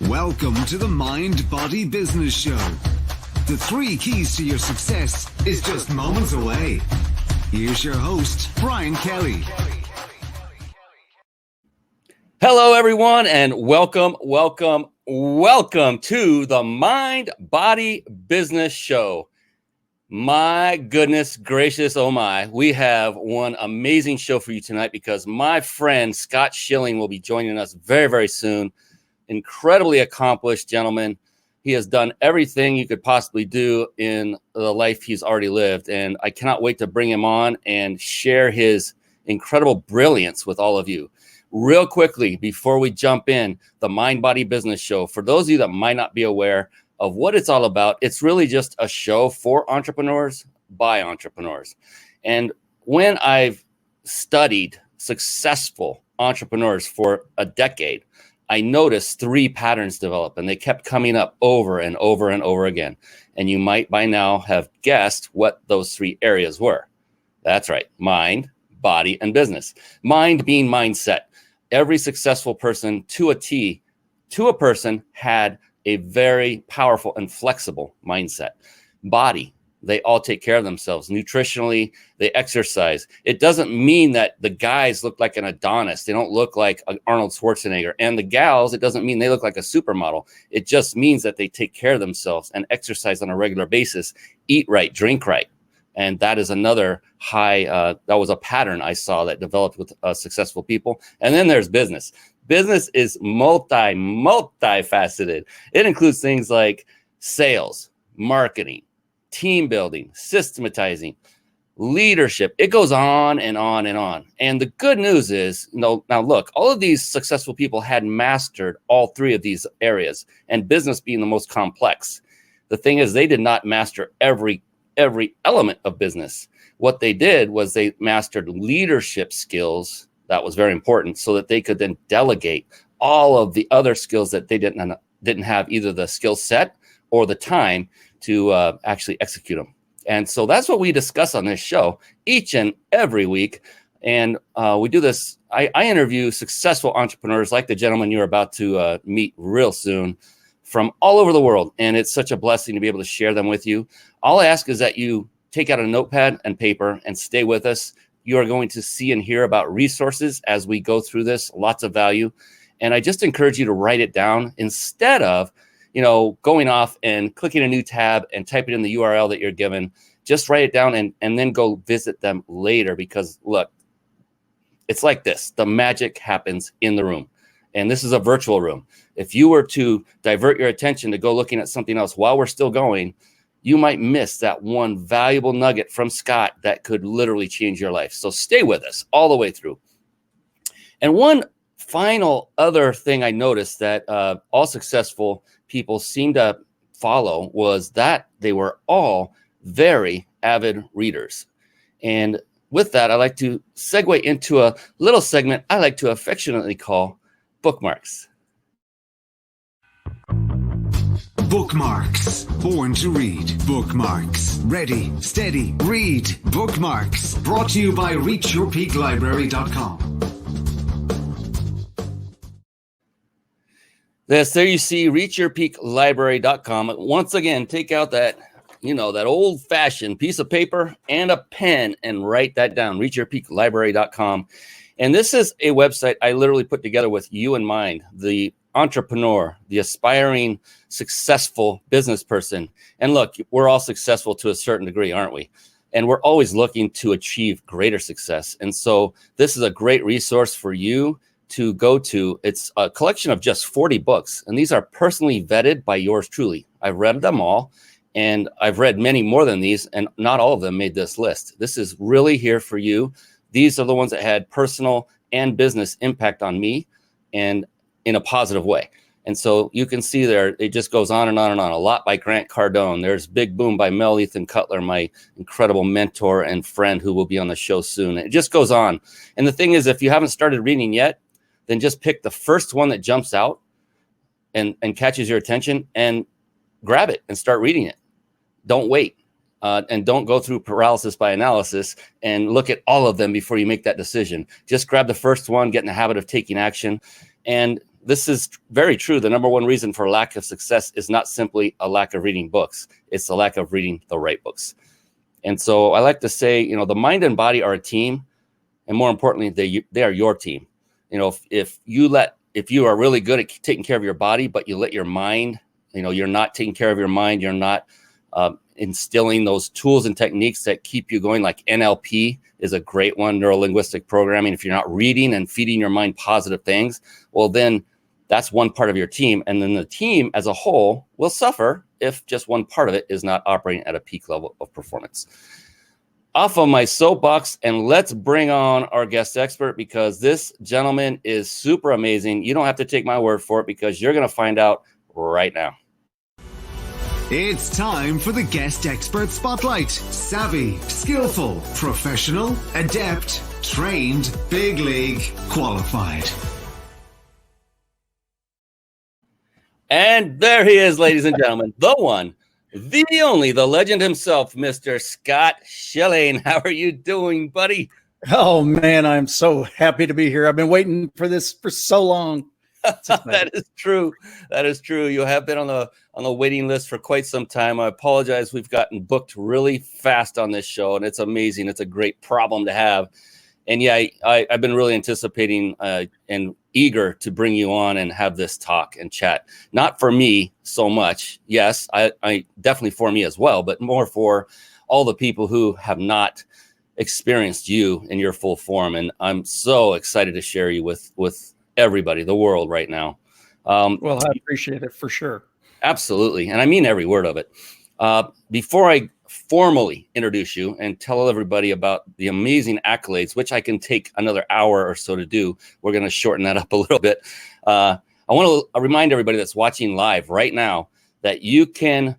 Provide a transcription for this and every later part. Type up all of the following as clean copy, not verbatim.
Welcome to the Mind Body Business Show. The 3 keys to your success is just moments away. Here's your host, Brian Kelly. Hello, everyone, and welcome to the Mind Body Business Show. My goodness gracious, oh my, we have one amazing show for you tonight because my friend Scott Schilling will be joining us very, very soon. Incredibly accomplished gentleman. He has done everything you could possibly do in the life he's already lived, and I cannot wait to bring him on and share his incredible brilliance with all of you. Real quickly, before we jump in, the Mind Body Business Show, for those of you that might not be aware of what it's all about, it's really just a show for entrepreneurs by entrepreneurs. And when I've studied successful entrepreneurs for a decade, I noticed 3 patterns develop, and they kept coming up over and over and over again. And you might by now have guessed what those 3 areas were. That's right, mind, body, and business. Mind being mindset. Every successful person to a T, to a person, had a very powerful and flexible mindset. Body, they all take care of themselves nutritionally. They exercise. It doesn't mean that the guys look like an Adonis. They don't look like Arnold Schwarzenegger. And the gals, it doesn't mean they look like a supermodel. It just means that they take care of themselves and exercise on a regular basis, eat right, drink right. And that is another high, that was a pattern I saw that developed with successful people. And then there's business. Business is multifaceted. It includes things like sales, marketing, team building, systematizing, leadership. It goes on and on and on. And the good news is, now look, all of these successful people had mastered all 3 of these areas, and business being the most complex. The thing is, they did not master every element of business. What they did was they mastered leadership skills. That was very important, so that they could then delegate all of the other skills that they didn't have either the skill set or the time to actually execute them. And so that's what we discuss on this show each and every week. And we do this. I interview successful entrepreneurs like the gentleman you're about to meet real soon from all over the world. And it's such a blessing to be able to share them with you. All I ask is that you take out a notepad and paper and stay with us. You are going to see and hear about resources as we go through this, lots of value. And I just encourage you to write it down instead of, going off and clicking a new tab and typing in the URL that you're given. Just write it down and then go visit them later, because look, it's like this. The magic happens in the room. And this is a virtual room. If you were to divert your attention to go looking at something else while we're still going, you might miss that one valuable nugget from Scott that could literally change your life. So stay with us all the way through. And one final other thing I noticed that all successful people seem to follow was that they were all very avid readers. And with that, I like to segue into a little segment I like to affectionately call bookmarks. Bookmarks. Born to read. Bookmarks. Ready, steady, read. Bookmarks. Brought to you by reachyourpeaklibrary.com. Yes, there you see, reachyourpeaklibrary.com. Once again, take out that, that old-fashioned piece of paper and a pen and write that down, reachyourpeaklibrary.com. And this is a website I literally put together with you in mind, the entrepreneur, the aspiring, successful business person. And look, we're all successful to a certain degree, aren't we? And we're always looking to achieve greater success. And so this is a great resource for you to go to. It's a collection of just 40 books, and these are personally vetted by yours truly. I've read them all, and I've read many more than these, and not all of them made this list. This is really here for you. These are the ones that had personal and business impact on me, and in a positive way. And so you can see there, it just goes on and on and on. A Lot by Grant Cardone. There's Big Boom by Mel Ethan Cutler, my incredible mentor and friend who will be on the show soon. It just goes on. And the thing is, if you haven't started reading yet, then just pick the first one that jumps out and catches your attention and grab it and start reading it. Don't wait. And don't go through paralysis by analysis and look at all of them before you make that decision. Just grab the first one, get in the habit of taking action. And this is very true. The number one reason for lack of success is not simply a lack of reading books. It's the lack of reading the right books. And so I like to say, you know, the mind and body are a team. And more importantly, they are your team. You know, if you are really good at taking care of your body, but you let your mind, you know, you're not taking care of your mind, you're not instilling those tools and techniques that keep you going, like NLP is a great one, neuro-linguistic programming. If you're not reading and feeding your mind positive things, well, then that's one part of your team. And then the team as a whole will suffer if just one part of it is not operating at a peak level of performance. Off of my soapbox, and let's bring on our guest expert, because this gentleman is super amazing. You don't have to take my word for it, because you're going to find out right now. It's time for the guest expert spotlight. Savvy, skillful, professional, adept, trained, big league, qualified. And there he is, ladies and gentlemen, the one, the only, the legend himself, Mr. Scott Schilling. How are you doing, buddy? Oh, man, I'm so happy to be here. I've been waiting for this for so long. That is true. That is true. You have been on the waiting list for quite some time. I apologize. We've gotten booked really fast on this show, and it's amazing. It's a great problem to have. And yeah, I've been really anticipating and eager to bring you on and have this talk and chat. Not for me so much. Yes, I definitely for me as well, but more for all the people who have not experienced you in your full form. And I'm so excited to share you with everybody, the world right now. Well, I appreciate it for sure. Absolutely. And I mean every word of it. Before I formally introduce you and tell everybody about the amazing accolades, which I can take another hour or so to do, we're going to shorten that up a little bit. I want to remind everybody that's watching live right now that you can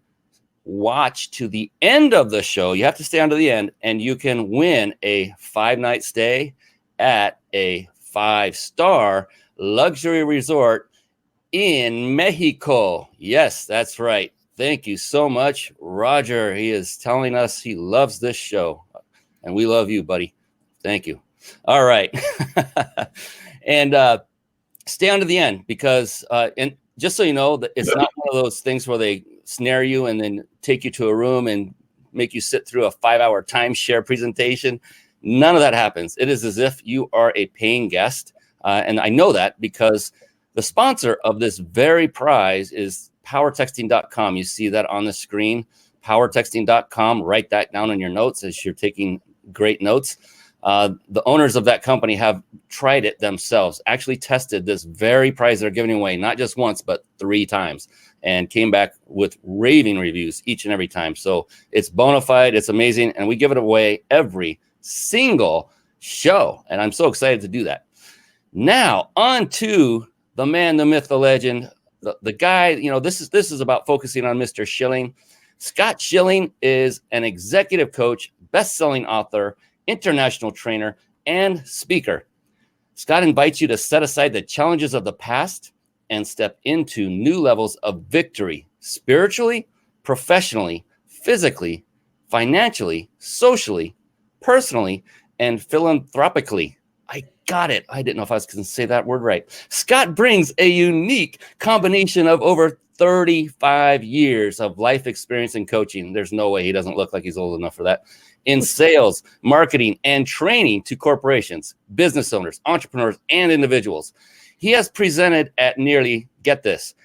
watch to the end of the show. You have to stay on to the end, and you can win a 5-night stay at a 5-star luxury resort in Mexico. Yes, that's right. Thank you so much, Roger. He is telling us he loves this show, and we love you, buddy. Thank you. All right. And stay on to the end, because and just so you know, that it's not one of those things where they snare you and then take you to a room and make you sit through a 5-hour timeshare presentation. None of that happens. It is as if you are a paying guest. And I know that because the sponsor of this very prize is powertexting.com. You see that on the screen, powertexting.com. Write that down in your notes as you're taking great notes. The owners of that company have tried it themselves, actually tested this very prize they're giving away, not just once, but 3 times, and came back with raving reviews each and every time. So it's bona fide, it's amazing, and we give it away every single show. And I'm so excited to do that. Now, on to the man, the myth, the legend, the guy. You know, this is about focusing on Mr. Schilling. Scott Schilling is an executive coach, best-selling author, international trainer, and speaker. Scott invites you to set aside the challenges of the past and step into new levels of victory, spiritually, professionally, physically, financially, socially, personally, and philanthropically. I got it. I didn't know if I was going to say that word right. Scott brings a unique combination of over 35 years of life experience in coaching. There's no way he doesn't look like he's old enough for that. In sales, marketing, and training to corporations, business owners, entrepreneurs, and individuals. He has presented at nearly, get this,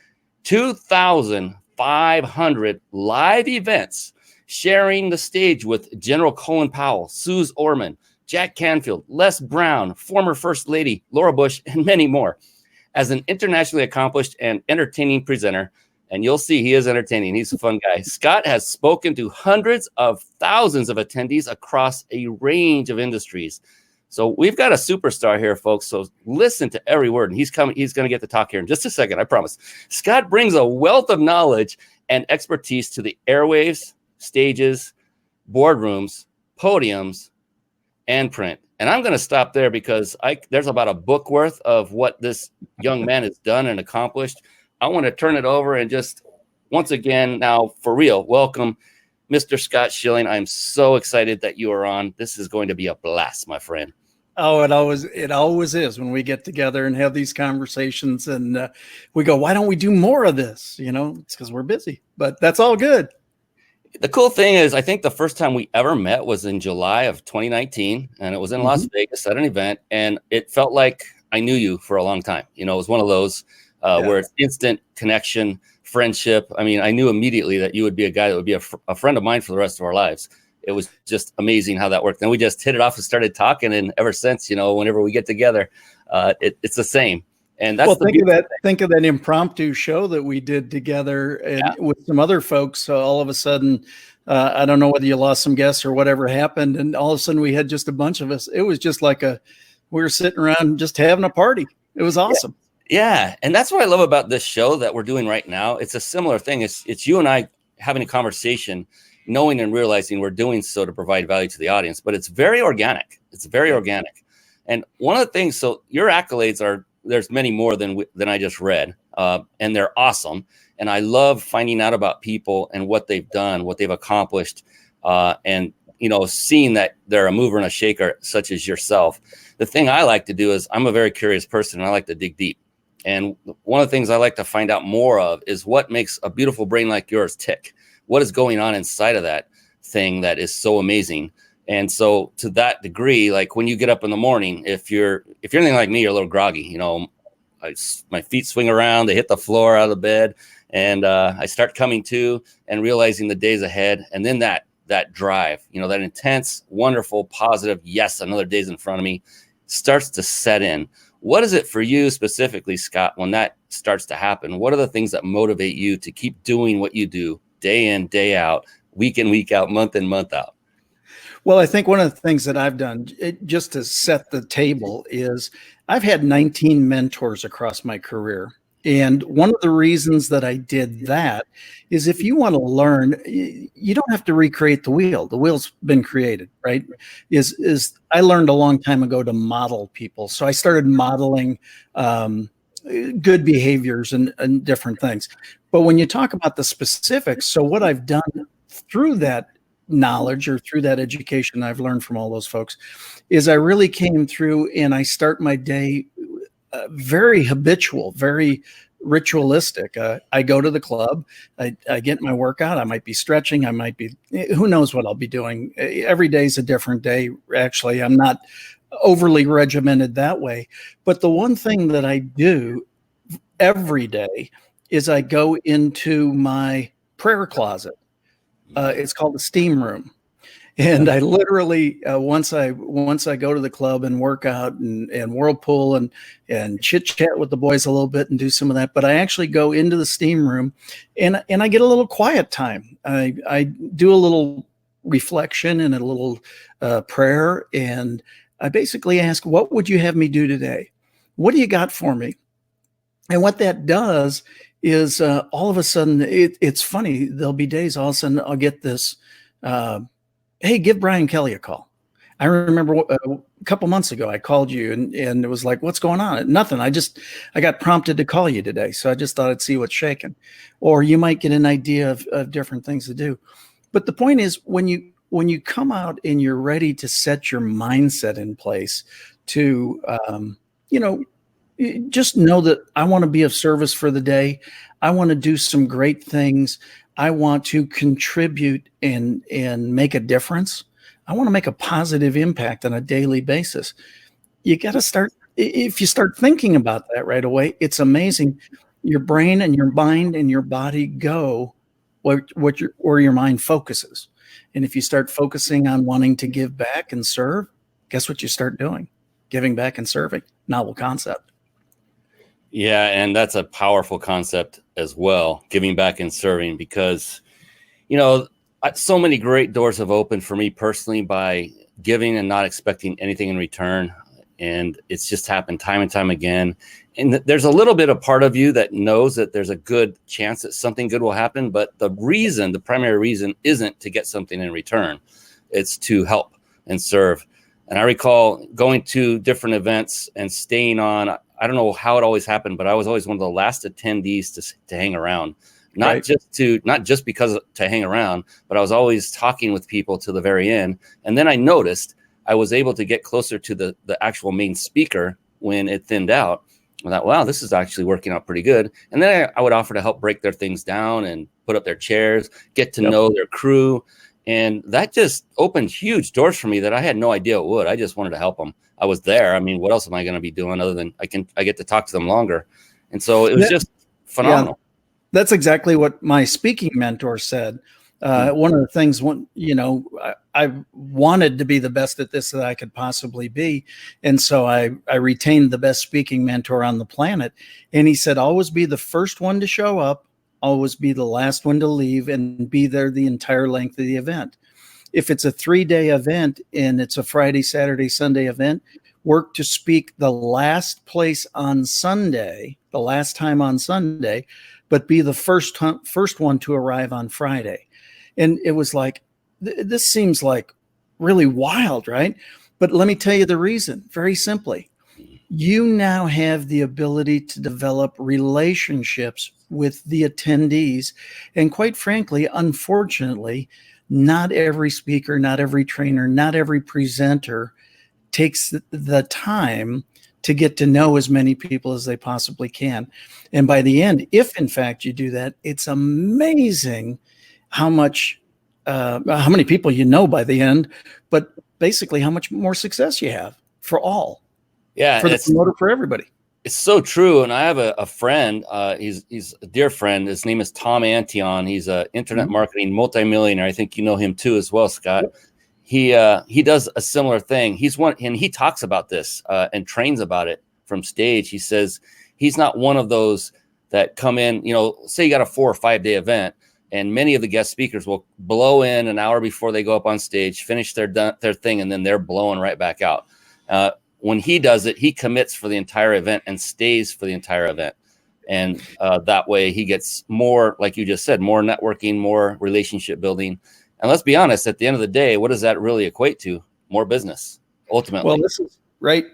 2,500 live events, sharing the stage with General Colin Powell, Suze Orman, Jack Canfield, Les Brown, former First Lady Laura Bush, and many more. As an internationally accomplished and entertaining presenter, and you'll see he is entertaining, he's a fun guy, Scott has spoken to hundreds of thousands of attendees across a range of industries. So we've got a superstar here, folks, so listen to every word. And he's going to get to talk here in just a second, I promise. Scott brings a wealth of knowledge and expertise to the airwaves, stages, boardrooms, podiums, and print. And I'm going to stop there because there's about a book worth of what this young man has done and accomplished. I want to turn it over and just once again, now for real, welcome Mr. Scott Schilling. I'm so excited that you are on. This is going to be a blast, my friend. Oh, it always is when we get together and have these conversations, and we go, why don't we do more of this? It's because we're busy, but that's all good. The cool thing is, I think the first time we ever met was in July of 2019, and it was in Las Vegas at an event, and it felt like I knew you for a long time. It was one of those where it's instant connection, friendship. I mean, I knew immediately that you would be a guy that would be a friend of mine for the rest of our lives. It was just amazing how that worked. And we just hit it off and started talking, and ever since, whenever we get together, it's the same. And that's think of that impromptu show that we did together and with some other folks. So all of a sudden, I don't know whether you lost some guests or whatever happened, and all of a sudden we had just a bunch of us. It was just like we were sitting around just having a party. It was awesome. Yeah, and that's what I love about this show that we're doing right now. It's a similar thing. It's you and I having a conversation, knowing and realizing we're doing so to provide value to the audience, but it's very organic. It's very organic. And one of the things, so your accolades are, there's many more than I just read, and they're awesome. And I love finding out about people and what they've done, what they've accomplished, and seeing that they're a mover and a shaker, such as yourself. The thing I like to do is I'm a very curious person, and I like to dig deep. And one of the things I like to find out more of is what makes a beautiful brain like yours tick. What is going on inside of that thing that is so amazing? And so to that degree, like when you get up in the morning, if you're anything like me, you're a little groggy, my feet swing around, they hit the floor out of the bed, and I start coming to and realizing the days ahead. And then that drive, that intense, wonderful, positive, yes, another day's in front of me starts to set in. What is it for you specifically, Scott, when that starts to happen? What are the things that motivate you to keep doing what you do day in, day out, week in, week out, month in, month out? Well, I think one of the things that I've done just to set the table is I've had 19 mentors across my career. And one of the reasons that I did that is if you want to learn, you don't have to recreate the wheel. The wheel's been created, right? I learned a long time ago to model people. So I started modeling good behaviors and different things. But when you talk about the specifics, so what I've done through that knowledge or through that education I've learned from all those folks is I really came through and I start my day very habitual, very ritualistic. I go to the club, I get my workout. I might be stretching. I might be, who knows what I'll be doing. Every day is a different day. Actually, I'm not overly regimented that way. But the one thing that I do every day is I go into my prayer closet. It's called the steam room. And I literally, once I go to the club and work out and whirlpool and chit chat with the boys a little bit and do some of that, but I actually go into the steam room and I get a little quiet time. I do a little reflection and a little prayer. And I basically ask, what would you have me do today? What do you got for me? And what that does is all of a sudden, it's funny. There'll be days all of a sudden I'll get this, hey, give Brian Kelly a call. I remember a couple months ago, I called you and it was like, what's going on? Nothing. I got prompted to call you today. So I just thought I'd see what's shaking. Or you might get an idea of different things to do. But the point is when you come out and you're ready to set your mindset in place to, just know that I want to be of service for the day. I want to do some great things. I want to contribute and make a difference. I want to make a positive impact on a daily basis. You got to start, if you start thinking about that right away, it's amazing. Your brain and your mind and your body go where your mind focuses. And if you start focusing on wanting to give back and serve, guess what you start doing? Giving back and serving. Novel concept. Yeah, and that's a powerful concept as well, giving back and serving, because, so many great doors have opened for me personally by giving and not expecting anything in return. And it's just happened time and time again. And there's a little bit of part of you that knows that there's a good chance that something good will happen. But the primary reason isn't to get something in return. It's to help and serve. And I recall going to different events and staying on. I don't know how it always happened, but I was always one of the last attendees to hang around, not just because to hang around, but I was always talking with people to the very end. And then I noticed I was able to get closer to the actual main speaker when it thinned out. I thought, wow, this is actually working out pretty good. And then I would offer to help break their things down and put up their chairs, get to know their crew. And that just opened huge doors for me that I had no idea it would. I just wanted to help them. I was there. I mean, what else am I going to be doing other than I get to talk to them longer. And so it was just phenomenal. Yeah, that's exactly what my speaking mentor said. One of the things, I wanted to be the best at this that I could possibly be. And so I retained the best speaking mentor on the planet. And he said, always be the first one to show up, always be the last one to leave, and be there the entire length of the event. If it's a 3-day event and it's a Friday, Saturday, Sunday event, work to speak the last place on Sunday, the last time on Sunday, but be the first one to arrive on Friday. And it was like, this seems like really wild, right? But let me tell you the reason, very simply. You now have the ability to develop relationships with the attendees. And quite frankly, unfortunately, not every speaker, not every trainer, not every presenter takes the time to get to know as many people as they possibly can. And by the end, if in fact you do that, it's amazing how many people you know by the end, but basically how much more success you have for all. Yeah, for the promoter, for everybody. It's so true. And I have a friend, he's a dear friend. His name is Tom Antion. He's an internet marketing multimillionaire. I think you know him too as well, Scott. Yep. He does a similar thing. And he talks about this and trains about it from stage. He says he's not one of those that come in, say you got a 4 or 5 day event, and many of the guest speakers will blow in an hour before they go up on stage, finish their thing, and then they're blowing right back out. When he does it, he commits for the entire event and stays for the entire event. And that way he gets more, like you just said, more networking, more relationship building. And let's be honest, at the end of the day, what does that really equate to? More business, ultimately. Well, this is right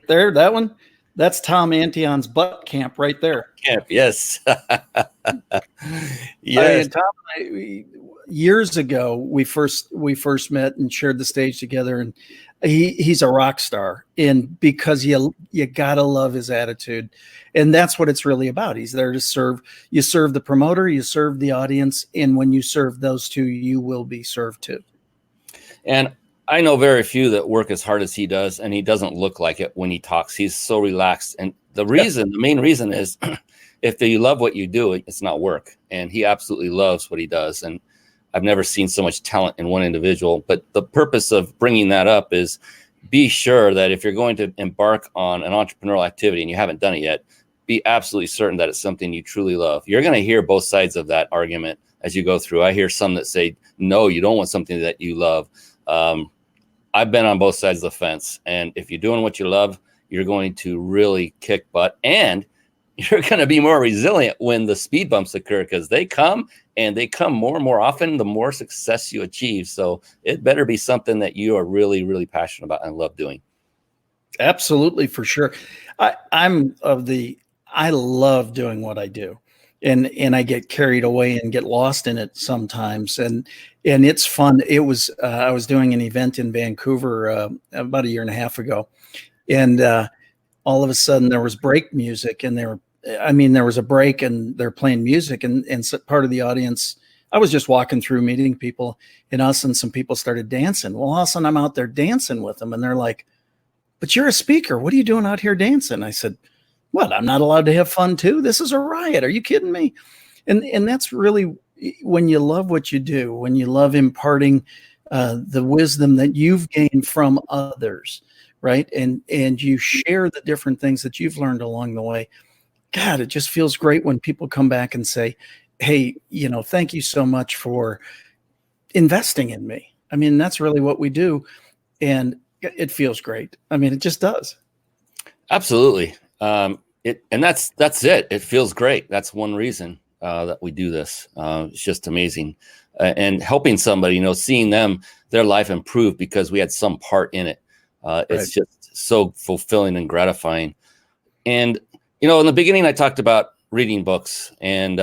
there. That one, that's Tom Antion's butt camp right there. Camp, yes. Yes. Tom and I, years ago, we first met and shared the stage together, and he's a rock star. And because you gotta love his attitude, and that's what it's really about. He's there to serve. You serve the promoter, you serve the audience, and when you serve those two, you will be served too. And I know very few that work as hard as he does, and he doesn't look like it when he talks. He's so relaxed. And the main reason is if you love what you do, it's not work. And he absolutely loves what he does. And I've never seen so much talent in one individual. But the purpose of bringing that up is be sure that if you're going to embark on an entrepreneurial activity and you haven't done it yet, be absolutely certain that it's something you truly love. You're going to hear both sides of that argument as you go through. I hear some that say, no, you don't want something that you love. I've been on both sides of the fence. And if you're doing what you love, you're going to really kick butt, and you're going to be more resilient when the speed bumps occur, because they come, and they come more and more often the more success you achieve. So it better be something that you are really, really passionate about and love doing. Absolutely, for sure. I love doing what I do. And I get carried away and get lost in it sometimes. And it's fun. It was, I was doing an event in Vancouver about 1.5 years ago. And all of a sudden there was break music, and there was a break and they're playing music, and so part of the audience, I was just walking through meeting people, and us and some people started dancing. Well, all of a sudden I'm out there dancing with them, and they're like, but you're a speaker. What are you doing out here dancing? I said, what? I'm not allowed to have fun too? This is a riot. Are you kidding me? And that's really when you love what you do, when you love imparting the wisdom that you've gained from others, right? And you share the different things that you've learned along the way. God, it just feels great when people come back and say, hey, thank you so much for investing in me. I mean, that's really what we do. And it feels great. I mean, it just does. Absolutely. And that's it. It feels great. That's one reason that we do this. It's just amazing. And helping somebody, seeing their life improve because we had some part in it. It's just so fulfilling and gratifying. And, in the beginning, I talked about reading books, and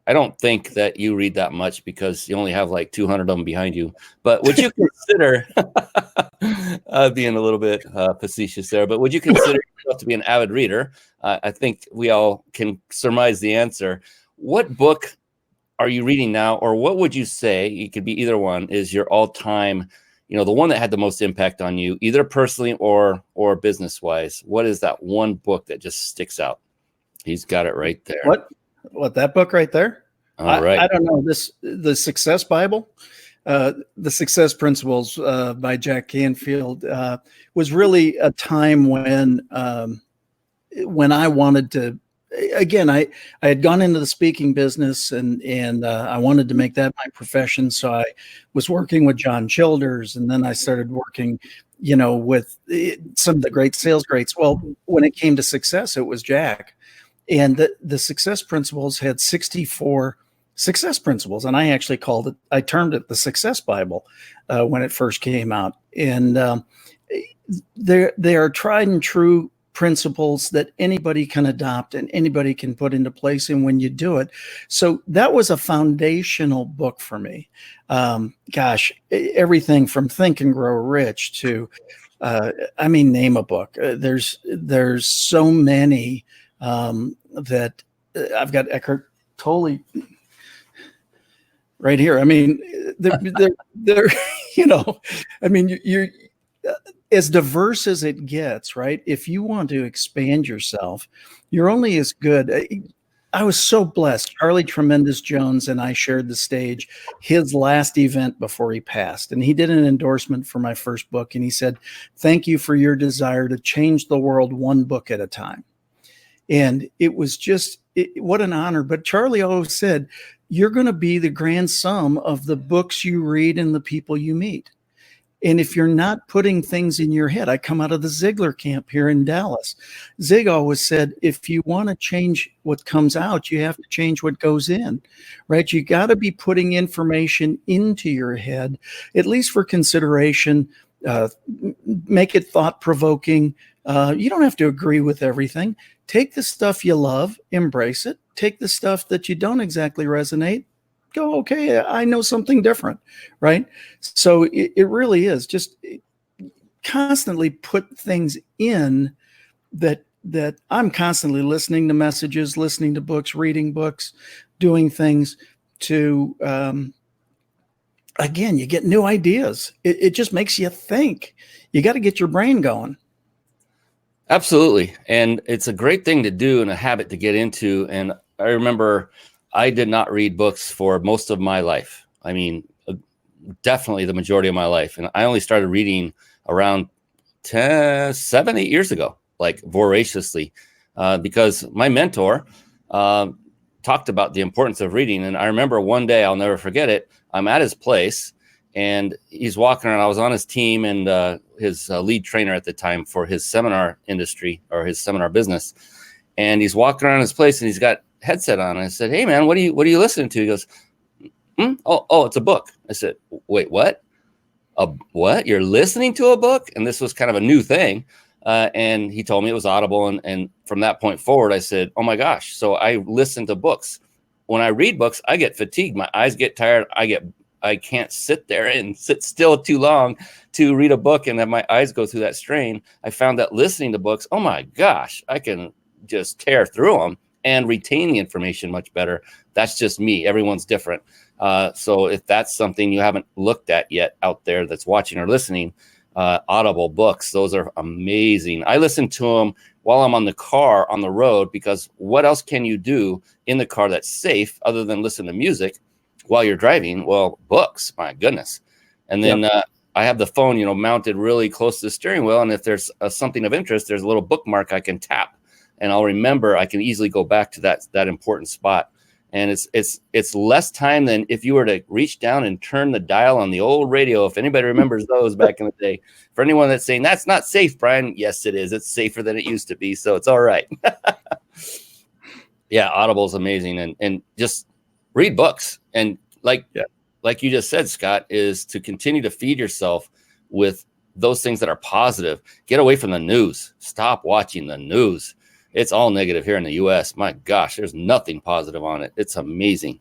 I don't think that you read that much because you only have like 200 of them behind you. But would you consider being a little bit facetious there? But would you consider yourself to be an avid reader? I think we all can surmise the answer. What book are you reading now, or what would you say, it could be either one, is your all-time, the one that had the most impact on you, either personally or business-wise? What is that one book that just sticks out? He's got it right there. What, that book right there? All right. I don't know, the Success Bible, the Success Principles by Jack Canfield was really a time when I wanted to. Again, I had gone into the speaking business and I wanted to make that my profession. So I was working with John Childers, and then I started working, with some of the great sales greats. Well, when it came to success, it was Jack. And the Success Principles had 64 success principles. And I actually termed it the Success Bible when it first came out. And they are tried and true principles that anybody can adopt and anybody can put into place. And when you do it, so that was a foundational book for me. Everything from Think and Grow Rich to, name a book. There's so many that I've got Eckhart Tolle right here. I mean, they're you're as diverse as it gets, right? If you want to expand yourself, you're only as good. I was so blessed. Charlie Tremendous Jones and I shared the stage, his last event before he passed. And he did an endorsement for my first book. And he said, "Thank you for your desire to change the world one book at a time." And it was what an honor. But Charlie always said, you're going to be the grand sum of the books you read and the people you meet. And if you're not putting things in your head, I come out of the Ziglar camp here in Dallas. Zig always said, if you want to change what comes out, you have to change what goes in, right? You got to be putting information into your head, at least for consideration, make it thought-provoking. You don't have to agree with everything. Take the stuff you love, embrace it. Take the stuff that you don't exactly resonate, go, okay, I know something different, right? So it really is just constantly put things in that I'm constantly listening to messages, listening to books, reading books, doing things to, again, you get new ideas. It just makes you think. You got to get your brain going. Absolutely. And it's a great thing to do and a habit to get into. And I remember I did not read books for most of my life. I mean, definitely the majority of my life. And I only started reading around 7, 8 years ago, like voraciously, because my mentor talked about the importance of reading. And I remember one day, I'll never forget it, I'm at his place and he's walking around. I was on his team and his lead trainer at the time for his seminar industry or his seminar business. And he's walking around his place and he's got headset on. And I said, "Hey man, what are you listening to?" He goes, Oh, it's a book. I said, "Wait, what? What? You're listening to a book?" And this was kind of a new thing. And he told me it was Audible. And from that point forward, I said, "Oh my gosh." So I listen to books. When I read books, I get fatigued. My eyes get tired. I can't sit there and sit still too long to read a book and have my eyes go through that strain. I found that listening to books, oh my gosh, I can just tear through them and retain the information much better. That's just me. Everyone's different. So if that's something you haven't looked at yet out there that's watching or listening, Audible books, those are amazing. I listen to them while I'm on the car on the road, because what else can you do in the car that's safe other than listen to music while you're driving? Well, books, my goodness. And then I have the phone, mounted really close to the steering wheel. And if there's something of interest, there's a little bookmark I can tap. And I'll remember, I can easily go back to that important spot. And it's less time than if you were to reach down and turn the dial on the old radio. If anybody remembers those back in the day, for anyone that's saying that's not safe, Brian, yes, it is. It's safer than it used to be. So it's all right. Yeah. Audible is amazing. And just read books. And like you just said, Scott, is to continue to feed yourself with those things that are positive. Get away from the news. Stop watching the news. It's all negative here in the US. My gosh, there's nothing positive on it. It's amazing.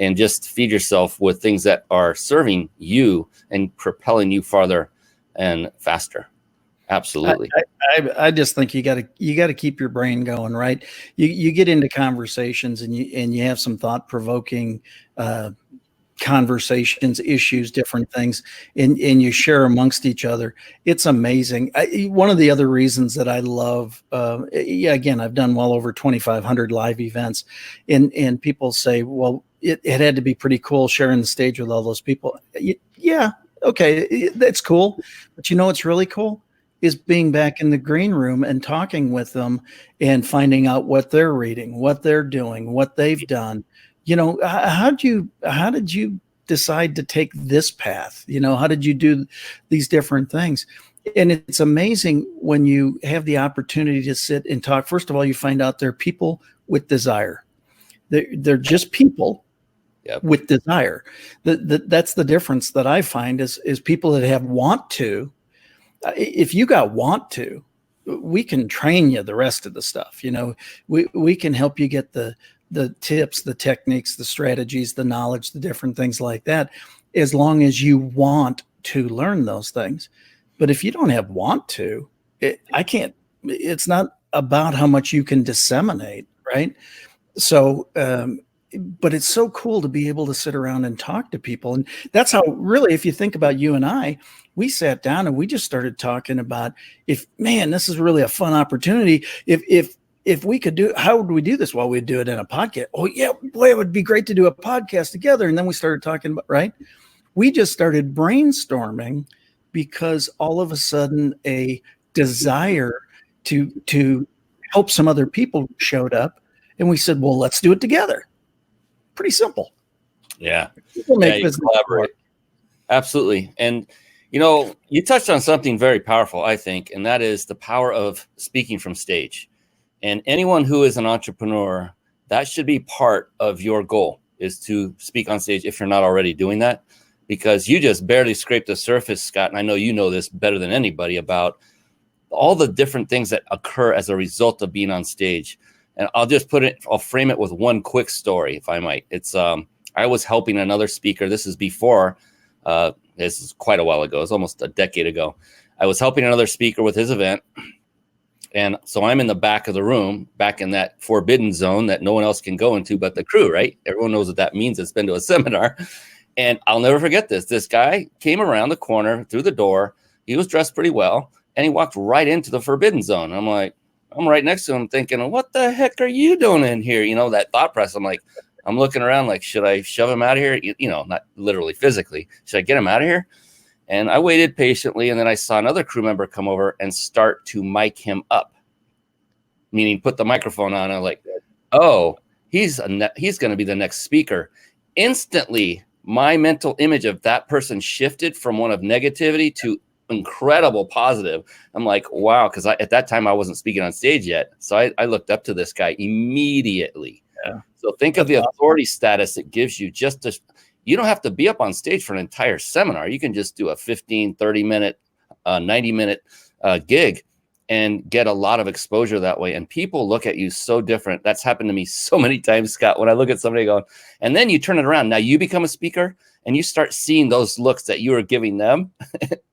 And just feed yourself with things that are serving you and propelling you farther and faster. Absolutely. I just think you got to keep your brain going, right? You get into conversations and you have some thought provoking conversations, issues, different things, and you share amongst each other. It's amazing. One of the other reasons that I love, again, I've done well over 2,500 live events, and people say, well, it had to be pretty cool sharing the stage with all those people. Yeah, okay, that's cool. But you know what's really cool is being back in the green room and talking with them and finding out what they're reading, what they're doing, what they've done. You know, how did you decide to take this path? You know, how did you do these different things? And it's amazing when you have the opportunity to sit and talk. First of all, you find out they're people with desire. They're just people. Yep. With desire. That's the difference that I find is people that have want to. If you got want to, we can train you the rest of the stuff. You know, we can help you get the tips, the techniques, the strategies, the knowledge, the different things like that, as long as you want to learn those things. But if you don't have want to, it's not about how much you can disseminate, right? So, but it's so cool to be able to sit around and talk to people. And that's how, really, if you think about you and I, we sat down and we just started talking about this is really a fun opportunity. If we could how would we do this? Well, we'd do it in a podcast. Oh yeah, boy, it would be great to do a podcast together. And then we started talking about, right? We just started brainstorming because all of a sudden a desire to help some other people showed up. And we said, well, let's do it together. Pretty simple. Yeah. People make business collaborate. Absolutely. And, you know, you touched on something very powerful, I think, and that is the power of speaking from stage. And anyone who is an entrepreneur, that should be part of your goal, is to speak on stage if you're not already doing that, because you just barely scraped the surface, Scott. And I know you know this better than anybody about all the different things that occur as a result of being on stage. And I'll frame it with one quick story, if I might. It's, I was helping another speaker. This is before, this is quite a while ago. It's almost a decade ago. I was helping another speaker with his event. And so I'm in the back of the room, back in that forbidden zone that no one else can go into but the crew, right? Everyone knows what that means. It's been to a seminar. And I'll never forget this. This guy came around the corner through the door. He was dressed pretty well. And he walked right into the forbidden zone. I'm like, I'm right next to him thinking, what the heck are you doing in here? You know, that thought process. I'm looking around like, should I shove him out of here? You know, not literally physically. Should I get him out of here? And I waited patiently. And then I saw another crew member come over and start to mic him up, meaning put the microphone on. I'm like, oh, he's going to be the next speaker. Instantly, my mental image of that person shifted from one of negativity to incredible positive. I'm like, wow, because at that time I wasn't speaking on stage yet. So I looked up to this guy immediately. Yeah. So think of the authority status it gives you. You don't have to be up on stage for an entire seminar. You can just do a 15, 30-minute, 90-minute gig and get a lot of exposure that way. And people look at you so different. That's happened to me so many times, Scott, when I look at somebody going, and then you turn it around. Now you become a speaker and you start seeing those looks that you were giving them,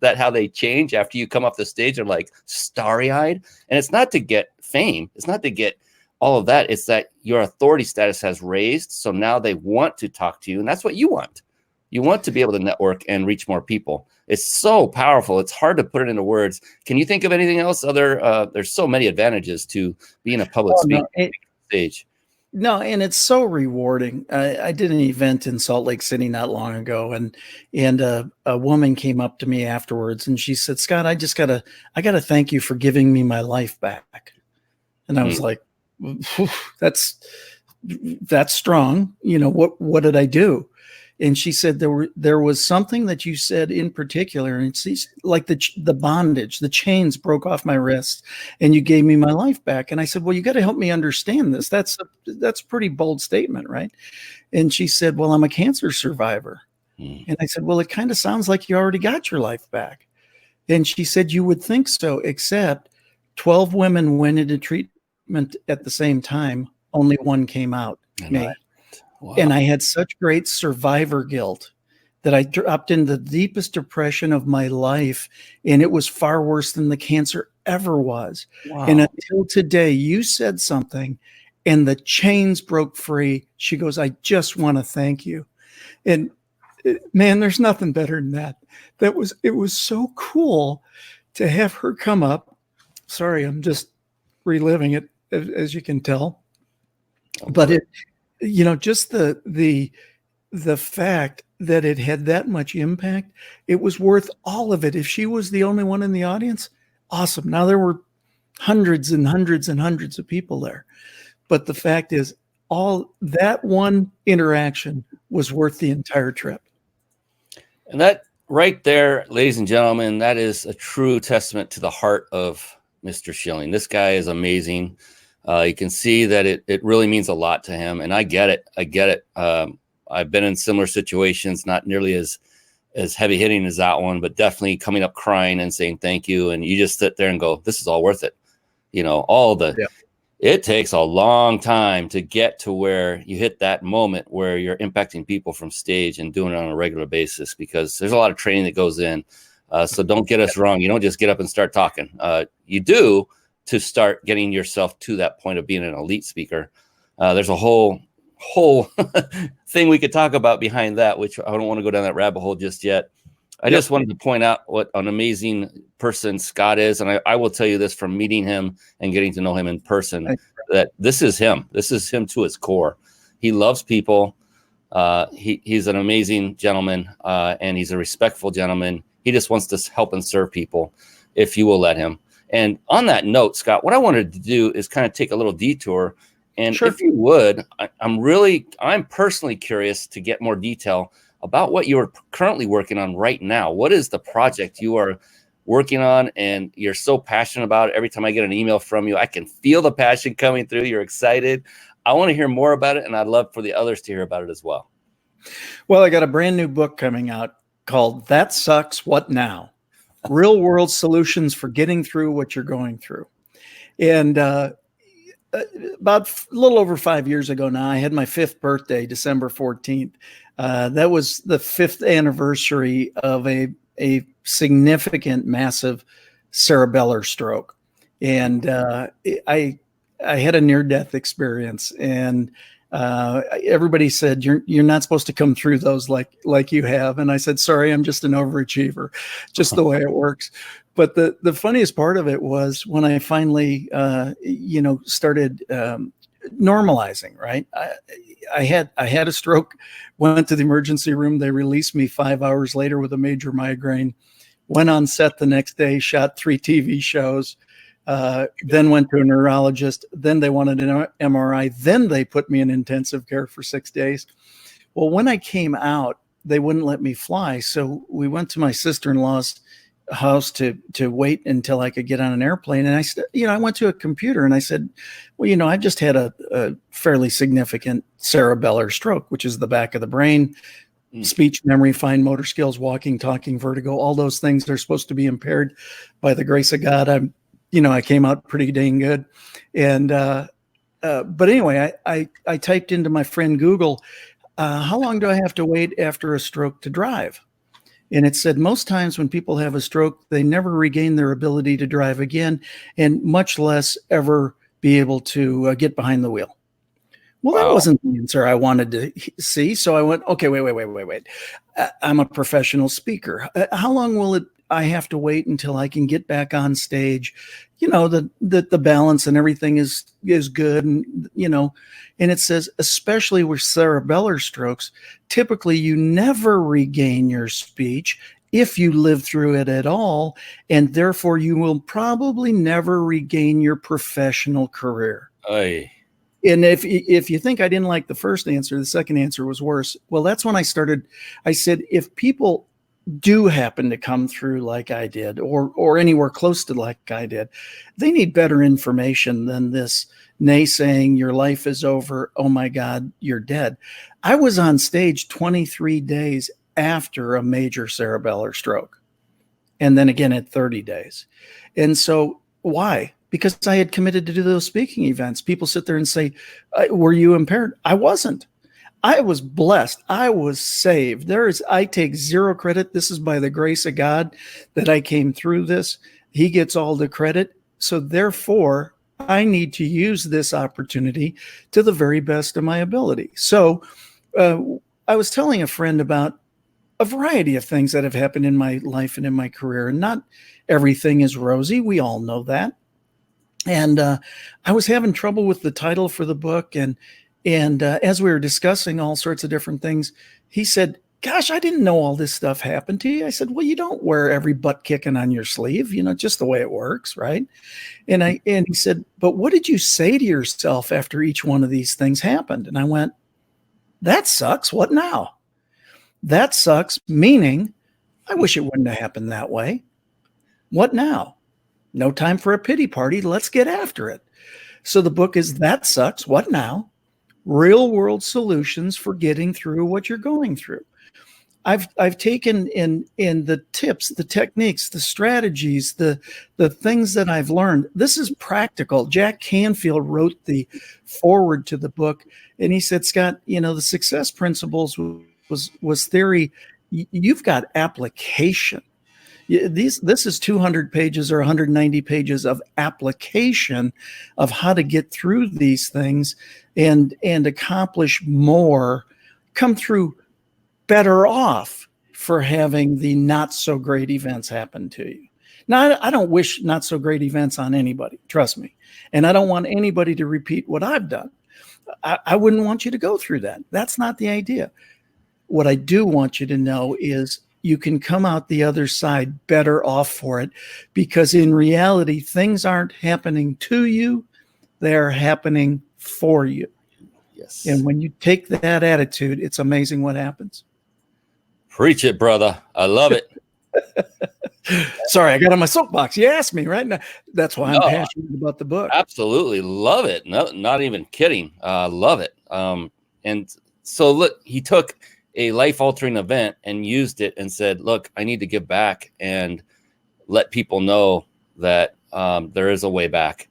that how they change after you come off the stage. They're like starry-eyed. And it's not to get fame. It's not to get all of that. It's that your authority status has raised. So now they want to talk to you. And that's what you want. You want to be able to network and reach more people. It's so powerful. It's hard to put it into words. Can you think of anything else? There's so many advantages to being a public speaker on stage. No, and it's so rewarding. I did an event in Salt Lake City not long ago, and a woman came up to me afterwards, and she said, "Scott, I gotta thank you for giving me my life back." And I was like, "That's strong." You know, what did I do? And she said there was something that you said in particular, and it's like the bondage, the chains broke off my wrists, and you gave me my life back. And I said, well, you got to help me understand this. That's a pretty bold statement, right? And she said, well, I'm a cancer survivor. And I said, well, it kind of sounds like you already got your life back. And she said, you would think so, except 12 women went into treatment treatment at the same time, only one came out, me. Wow. And I had such great survivor guilt that I dropped into the deepest depression of my life. And it was far worse than the cancer ever was. Wow. And until today, you said something and the chains broke free. She goes, I just want to thank you. And man, there's nothing better than that. It was so cool to have her come up. Sorry, I'm just reliving it, as you can tell. But it, just the fact that it had that much impact, it was worth all of it. If she was the only one in the audience, awesome. Now there were hundreds and hundreds and hundreds of people there. But the fact is, all that one interaction was worth the entire trip. And that right there, ladies and gentlemen, that is a true testament to the heart of Mr. Schilling. This guy is amazing. You can see that it really means a lot to him. And I get it. I've been in similar situations, not nearly as heavy hitting as that one, but definitely coming up crying and saying thank you. And you just sit there and go, this is all worth it. It takes a long time to get to where you hit that moment where you're impacting people from stage and doing it on a regular basis, because there's a lot of training that goes in. So don't get us wrong. You don't just get up and start talking. You do to start getting yourself to that point of being an elite speaker. There's a whole thing we could talk about behind that, which I don't want to go down that rabbit hole just yet. I just wanted to point out what an amazing person Scott is. And I will tell you this from meeting him and getting to know him in person, that this is him. This is him to his core. He loves people. He's an amazing gentleman, and he's a respectful gentleman. He just wants to help and serve people if you will let him. And on that note, Scott, what I wanted to do is kind of take a little detour. And if you would, I'm personally curious to get more detail about what you're currently working on right now. What is the project you are working on and you're so passionate about it? Every time I get an email from you, I can feel the passion coming through. You're excited. I want to hear more about it, and I'd love for the others to hear about it as well. Well, I got a brand new book coming out called That Sucks, What Now? Real World Solutions for Getting Through What You're Going Through. And about a little over 5 years ago now, I had my 5th birthday, December 14th. That was the 5th anniversary of a significant, massive cerebellar stroke. And I had a near-death experience, and everybody said, you're not supposed to come through those like you have. And I said, sorry, I'm just an overachiever, just the way it works. But the funniest part of it was when I finally, started normalizing, right? I had a stroke, went to the emergency room. They released me 5 hours later with a major migraine, went on set the next day, shot 3 TV shows, then went to a neurologist. Then they wanted an MRI. Then they put me in intensive care for 6 days. Well, when I came out, they wouldn't let me fly. So we went to my sister-in-law's house to wait until I could get on an airplane. And I went to a computer and I said, well, I just had a fairly significant cerebellar stroke, which is the back of the brain, speech, memory, fine motor skills, walking, talking, vertigo, all those things are supposed to be impaired. By the grace of God, I came out pretty dang good. And, but anyway, I typed into my friend Google, how long do I have to wait after a stroke to drive? And it said most times when people have a stroke, they never regain their ability to drive again, and much less ever be able to get behind the wheel. Well, that wasn't the answer I wanted to see. So I went, okay, wait. I'm a professional speaker. How long will I have to wait until I can get back on stage? The balance and everything is good. And, and it says, especially with cerebellar strokes, typically you never regain your speech if you live through it at all. And therefore you will probably never regain your professional career. Aye. And if you think I didn't like the first answer, the second answer was worse. Well, that's when I said, if people do happen to come through like I did, or anywhere close to like I did, they need better information than this naysaying your life is over. Oh my God, you're dead. I was on stage 23 days after a major cerebellar stroke. And then again at 30 days. And so why? because I had committed to do those speaking events. People sit there and say, were you impaired? I wasn't. I was blessed. I was saved. I take zero credit. This is by the grace of God that I came through this. He gets all the credit. So therefore, I need to use this opportunity to the very best of my ability. So I was telling a friend about a variety of things that have happened in my life and in my career, and not everything is rosy. We all know that. And I was having trouble with the title for the book. And as we were discussing all sorts of different things, he said, gosh, I didn't know all this stuff happened to you. I said, well, you don't wear every butt kicking on your sleeve, just the way it works, right? And he said, but what did you say to yourself after each one of these things happened? And I went, that sucks. What now? That sucks, meaning I wish it wouldn't have happened that way. What now? No time for a pity party. Let's get after it. So the book is That Sucks. What now? Real world solutions for getting through what you're going through. I've taken in the tips, the techniques, the strategies, the things that I've learned. This is practical. Jack Canfield wrote the foreword to the book, and he said, Scott, the success principles was theory. You've got application. This is 200 pages or 190 pages of application of how to get through these things and accomplish more, come through better off for having the not so great events happen to you. Now, I don't wish not so great events on anybody, trust me. And I don't want anybody to repeat what I've done. I wouldn't want you to go through that. That's not the idea. What I do want you to know is you can come out the other side better off for it, because in reality, things aren't happening to you. They're happening for you. Yes. And when you take that attitude, it's amazing what happens. Preach it, brother. I love it. Sorry, I got on my soapbox. You asked me right now. That's why I'm passionate about the book. Absolutely love it. No, not even kidding. Love it. And so look, he took a life-altering event and used it and said, look, I need to give back and let people know that there is a way back.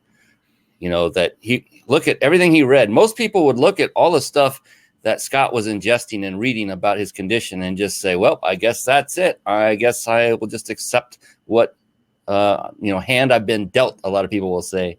That he look at everything he read. Most people would look at all the stuff that Scott was ingesting and reading about his condition and just say, well, I guess that's it. I guess I will just accept what, hand I've been dealt, a lot of people will say.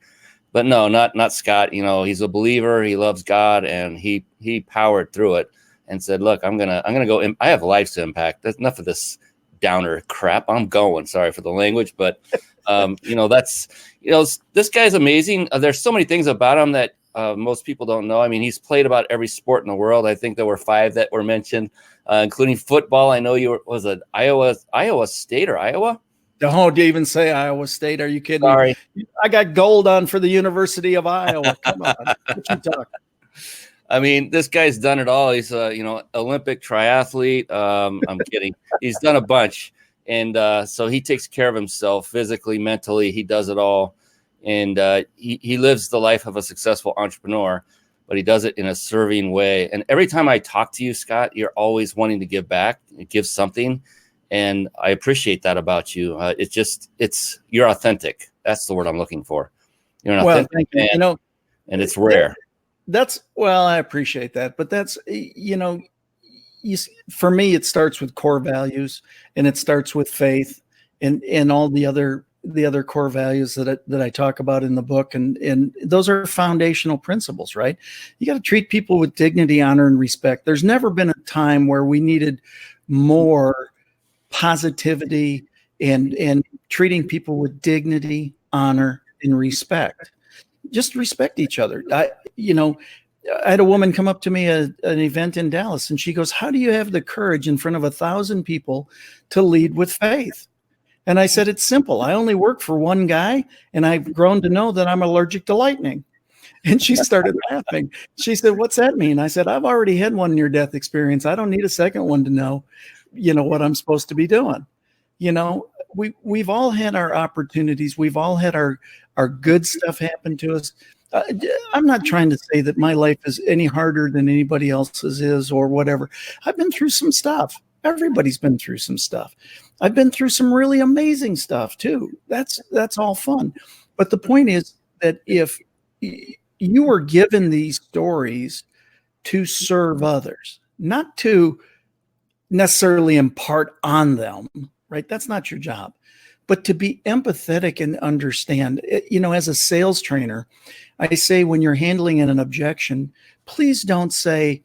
But no, not Scott. He's a believer. He loves God, and he powered through it and said, look, I'm going to go. I have lives to impact. That's enough of this downer crap. I'm going. Sorry for the language, but this guy's amazing. There's so many things about him that most people don't know. I mean, he's played about every sport in the world. I think there were 5 that were mentioned, including football. I know was it Iowa State or Iowa? Don't even say Iowa State. Are you kidding? Sorry. Me? I got gold on for the University of Iowa. Come on. What you talking? I mean, this guy's done it all. He's a, Olympic triathlete. I'm kidding. He's done a bunch. And so he takes care of himself physically, mentally. He does it all. And he lives the life of a successful entrepreneur, but he does it in a serving way. And every time I talk to you, Scott, you're always wanting to give back, give something. And I appreciate that about you. You're authentic. That's the word I'm looking for. You're an authentic man, and it's rare. I appreciate that. But that's, for me, it starts with core values, and it starts with faith and all the other core values that I talk about in the book. And those are foundational principles, right? You got to treat people with dignity, honor, and respect. There's never been a time where we needed more positivity and treating people with dignity, honor, and respect. Just respect each other. I had a woman come up to me at an event in Dallas, and she goes, how do you have the courage in front of 1,000 people to lead with faith? And I said, it's simple. I only work for one guy, and I've grown to know that I'm allergic to lightning. And she started laughing. She said, what's that mean? I said, I've already had one near-death experience. I don't need a second one to know, what I'm supposed to be doing. We've all had our opportunities. We've all had our good stuff happen to us. I'm not trying to say that my life is any harder than anybody else's is or whatever. I've been through some stuff. Everybody's been through some stuff. I've been through some really amazing stuff too. That's all fun. But the point is that if you were given these stories to serve others, not to necessarily impart on them, right? That's not your job, but to be empathetic and understand. As a sales trainer, I say when you're handling an objection, please don't say,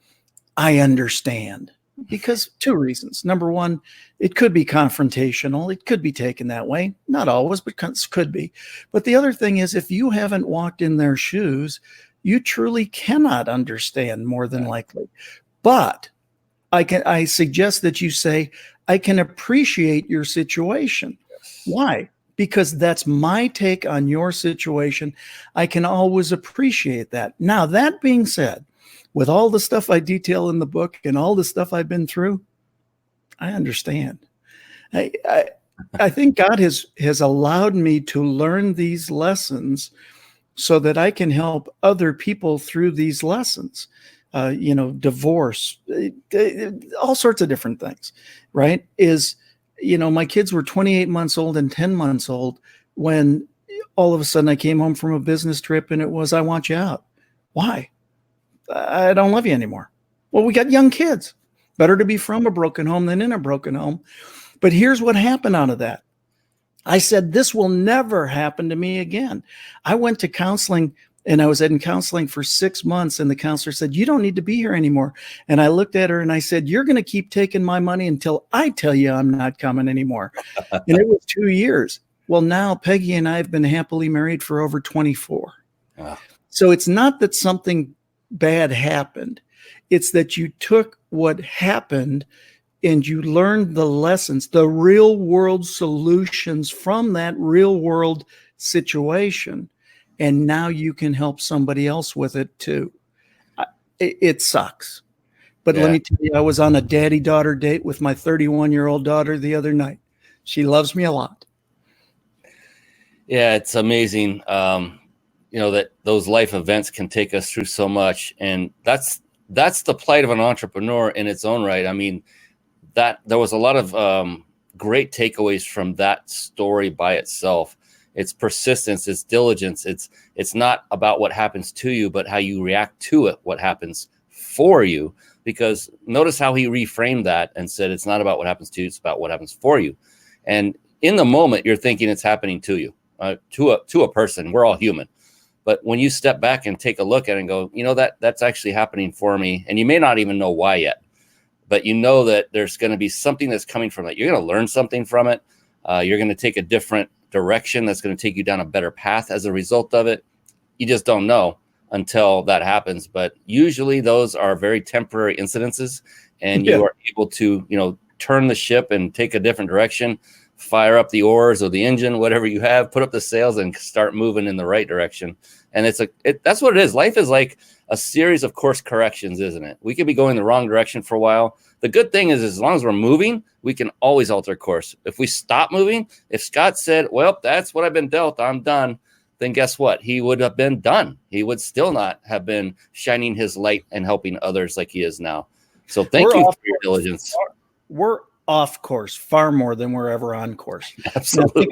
I understand, because two reasons. Number one, it could be confrontational. It could be taken that way. Not always, but could be. But the other thing is, if you haven't walked in their shoes, you truly cannot understand, more than likely. But I suggest that you say, I can appreciate your situation. Why? Because that's my take on your situation. I can always appreciate that. Now, that being said, with all the stuff I detail in the book and all the stuff I've been through, I understand. I think God has allowed me to learn these lessons so that I can help other people through these lessons. Divorce, all sorts of different things, right? My kids were 28 months old and 10 months old when all of a sudden I came home from a business trip and it was, I want you out. Why? I don't love you anymore. Well, we got young kids. Better to be from a broken home than in a broken home. But here's what happened out of that. I said, this will never happen to me again. I went to counseling, and I was in counseling for 6 months, and the counselor said, you don't need to be here anymore. And I looked at her and I said, you're going to keep taking my money until I tell you I'm not coming anymore. And it was 2 years. Well, now Peggy and I have been happily married for over 24. Wow. So it's not that something bad happened. It's that you took what happened and you learned the lessons, the real world solutions from that real world situation. And now you can help somebody else with it too. It sucks. But let me tell you, I was on a daddy-daughter date with my 31-year-old daughter the other night. She loves me a lot. Yeah, it's amazing. That those life events can take us through so much. And that's the plight of an entrepreneur in its own right. I mean, that there was a lot of great takeaways from that story by itself. It's persistence, it's diligence. It's not about what happens to you, but how you react to it, what happens for you. Because notice how he reframed that and said, it's not about what happens to you, it's about what happens for you. And in the moment, you're thinking it's happening to you, to a person. We're all human. But when you step back and take a look at it and go, that's actually happening for me. And you may not even know why yet, but you know that there's going to be something that's coming from it. You're going to learn something from it. You're going to take a different direction that's going to take you down a better path as a result of it. You just don't know until that happens. But usually those are very temporary incidences, and you are able to, turn the ship and take a different direction, fire up the oars or the engine, whatever you have, put up the sails and start moving in the right direction. And that's what it is. Life is like a series of course corrections, isn't it? We could be going the wrong direction for a while. The good thing is, as long as we're moving, we can always alter course. If we stop moving, if Scott said, well, that's what I've been dealt, I'm done, then guess what? He would have been done. He would still not have been shining his light and helping others like he is now. So thank you for your diligence. We're off course far more than we're ever on course. Absolutely.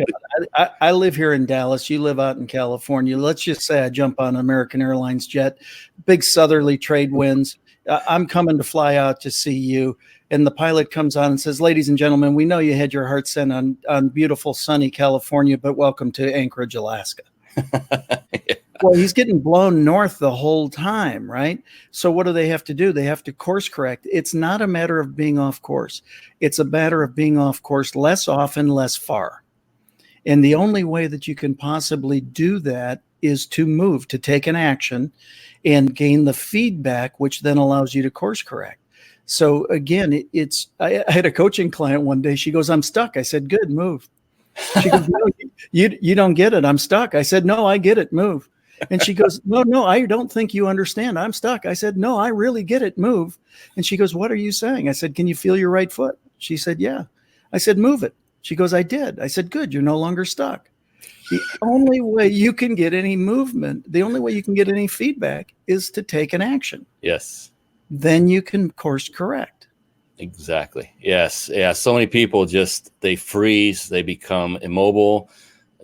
I live here in Dallas. You live out in California. Let's just say I jump on an American Airlines jet, big southerly trade winds. I'm coming to fly out to see you. And the pilot comes on and says, ladies and gentlemen, we know you had your heart set on beautiful, sunny California, but welcome to Anchorage, Alaska. Well, he's getting blown north the whole time, right? So what do they have to do? They have to course correct. It's not a matter of being off course. It's a matter of being off course less often, less far. And the only way that you can possibly do that is to move, to take an action and gain the feedback, which then allows you to course correct. So again, I had a coaching client one day. She goes, I'm stuck. I said, good, move. She goes, no, you don't get it. I'm stuck. I said, no, I get it. Move. And she goes, no, I don't think you understand. I'm stuck. I said, no, I really get it. Move. And she goes, what are you saying? I said, can you feel your right foot? She said, yeah. I said, move it. She goes, I did. I said, good. You're no longer stuck. The only way you can get any movement, the only way you can get any feedback is to take an action. Yes. Then you can course correct. Exactly. Yes. Yeah. So many people they freeze, they become immobile.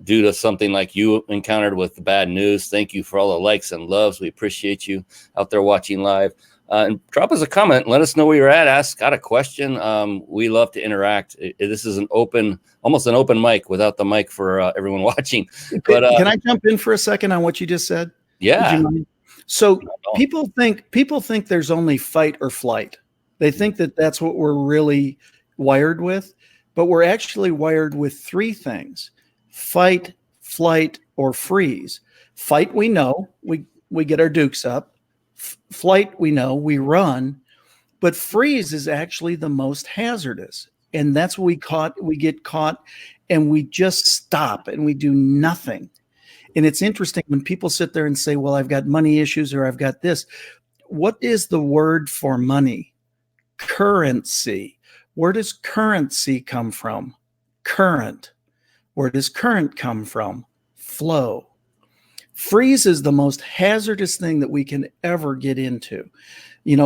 due to something like you encountered with the bad news. Thank you for all the likes and loves. We appreciate you out there watching live. And drop us a comment. Let us know where you're at. Got a question. We love to interact. This is almost an open mic without the mic for everyone watching. But can I jump in for a second on what you just said? Yeah. Would you mind? So people think there's only fight or flight. They think that that's what we're really wired with, but we're actually wired with three things: fight, flight, or freeze. Fight, we know, we get our dukes up. Flight, we know, we run. But freeze is actually the most hazardous. And that's what we get caught and we just stop and we do nothing. And it's interesting when people sit there and say, well, I've got money issues or I've got this. What is the word for money? Currency. Where does currency come from? Current. Where does current come from? Flow. Freeze is the most hazardous thing that we can ever get into.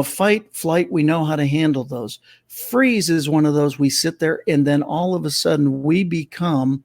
Fight, flight, we know how to handle those. Freeze is one of those we sit there and then all of a sudden we become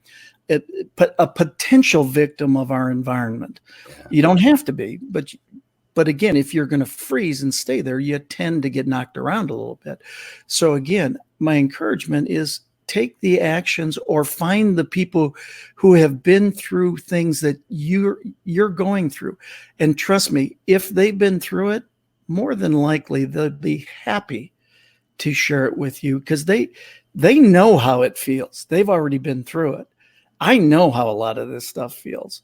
a potential victim of our environment. Yeah. You don't have to be, but again, if you're going to freeze and stay there, you tend to get knocked around a little bit. So again, my encouragement is take the actions or find the people who have been through things that you're going through. And trust me, if they've been through it, more than likely they'll be happy to share it with you because they know how it feels. They've already been through it. I know how a lot of this stuff feels.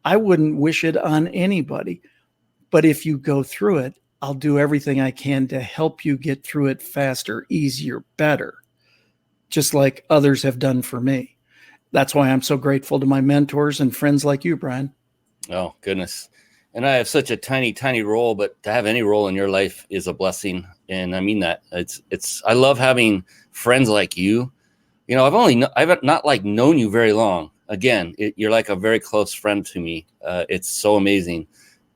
I wouldn't wish it on anybody. But if you go through it, I'll do everything I can to help you get through it faster, easier, better, just like others have done for me. That's why I'm so grateful to my mentors and friends like you, Brian. Oh, goodness. And I have such a tiny, tiny role, but to have any role in your life is a blessing. And I mean that. I love having friends like you. I've not known you very long. Again, you're like a very close friend to me. It's so amazing.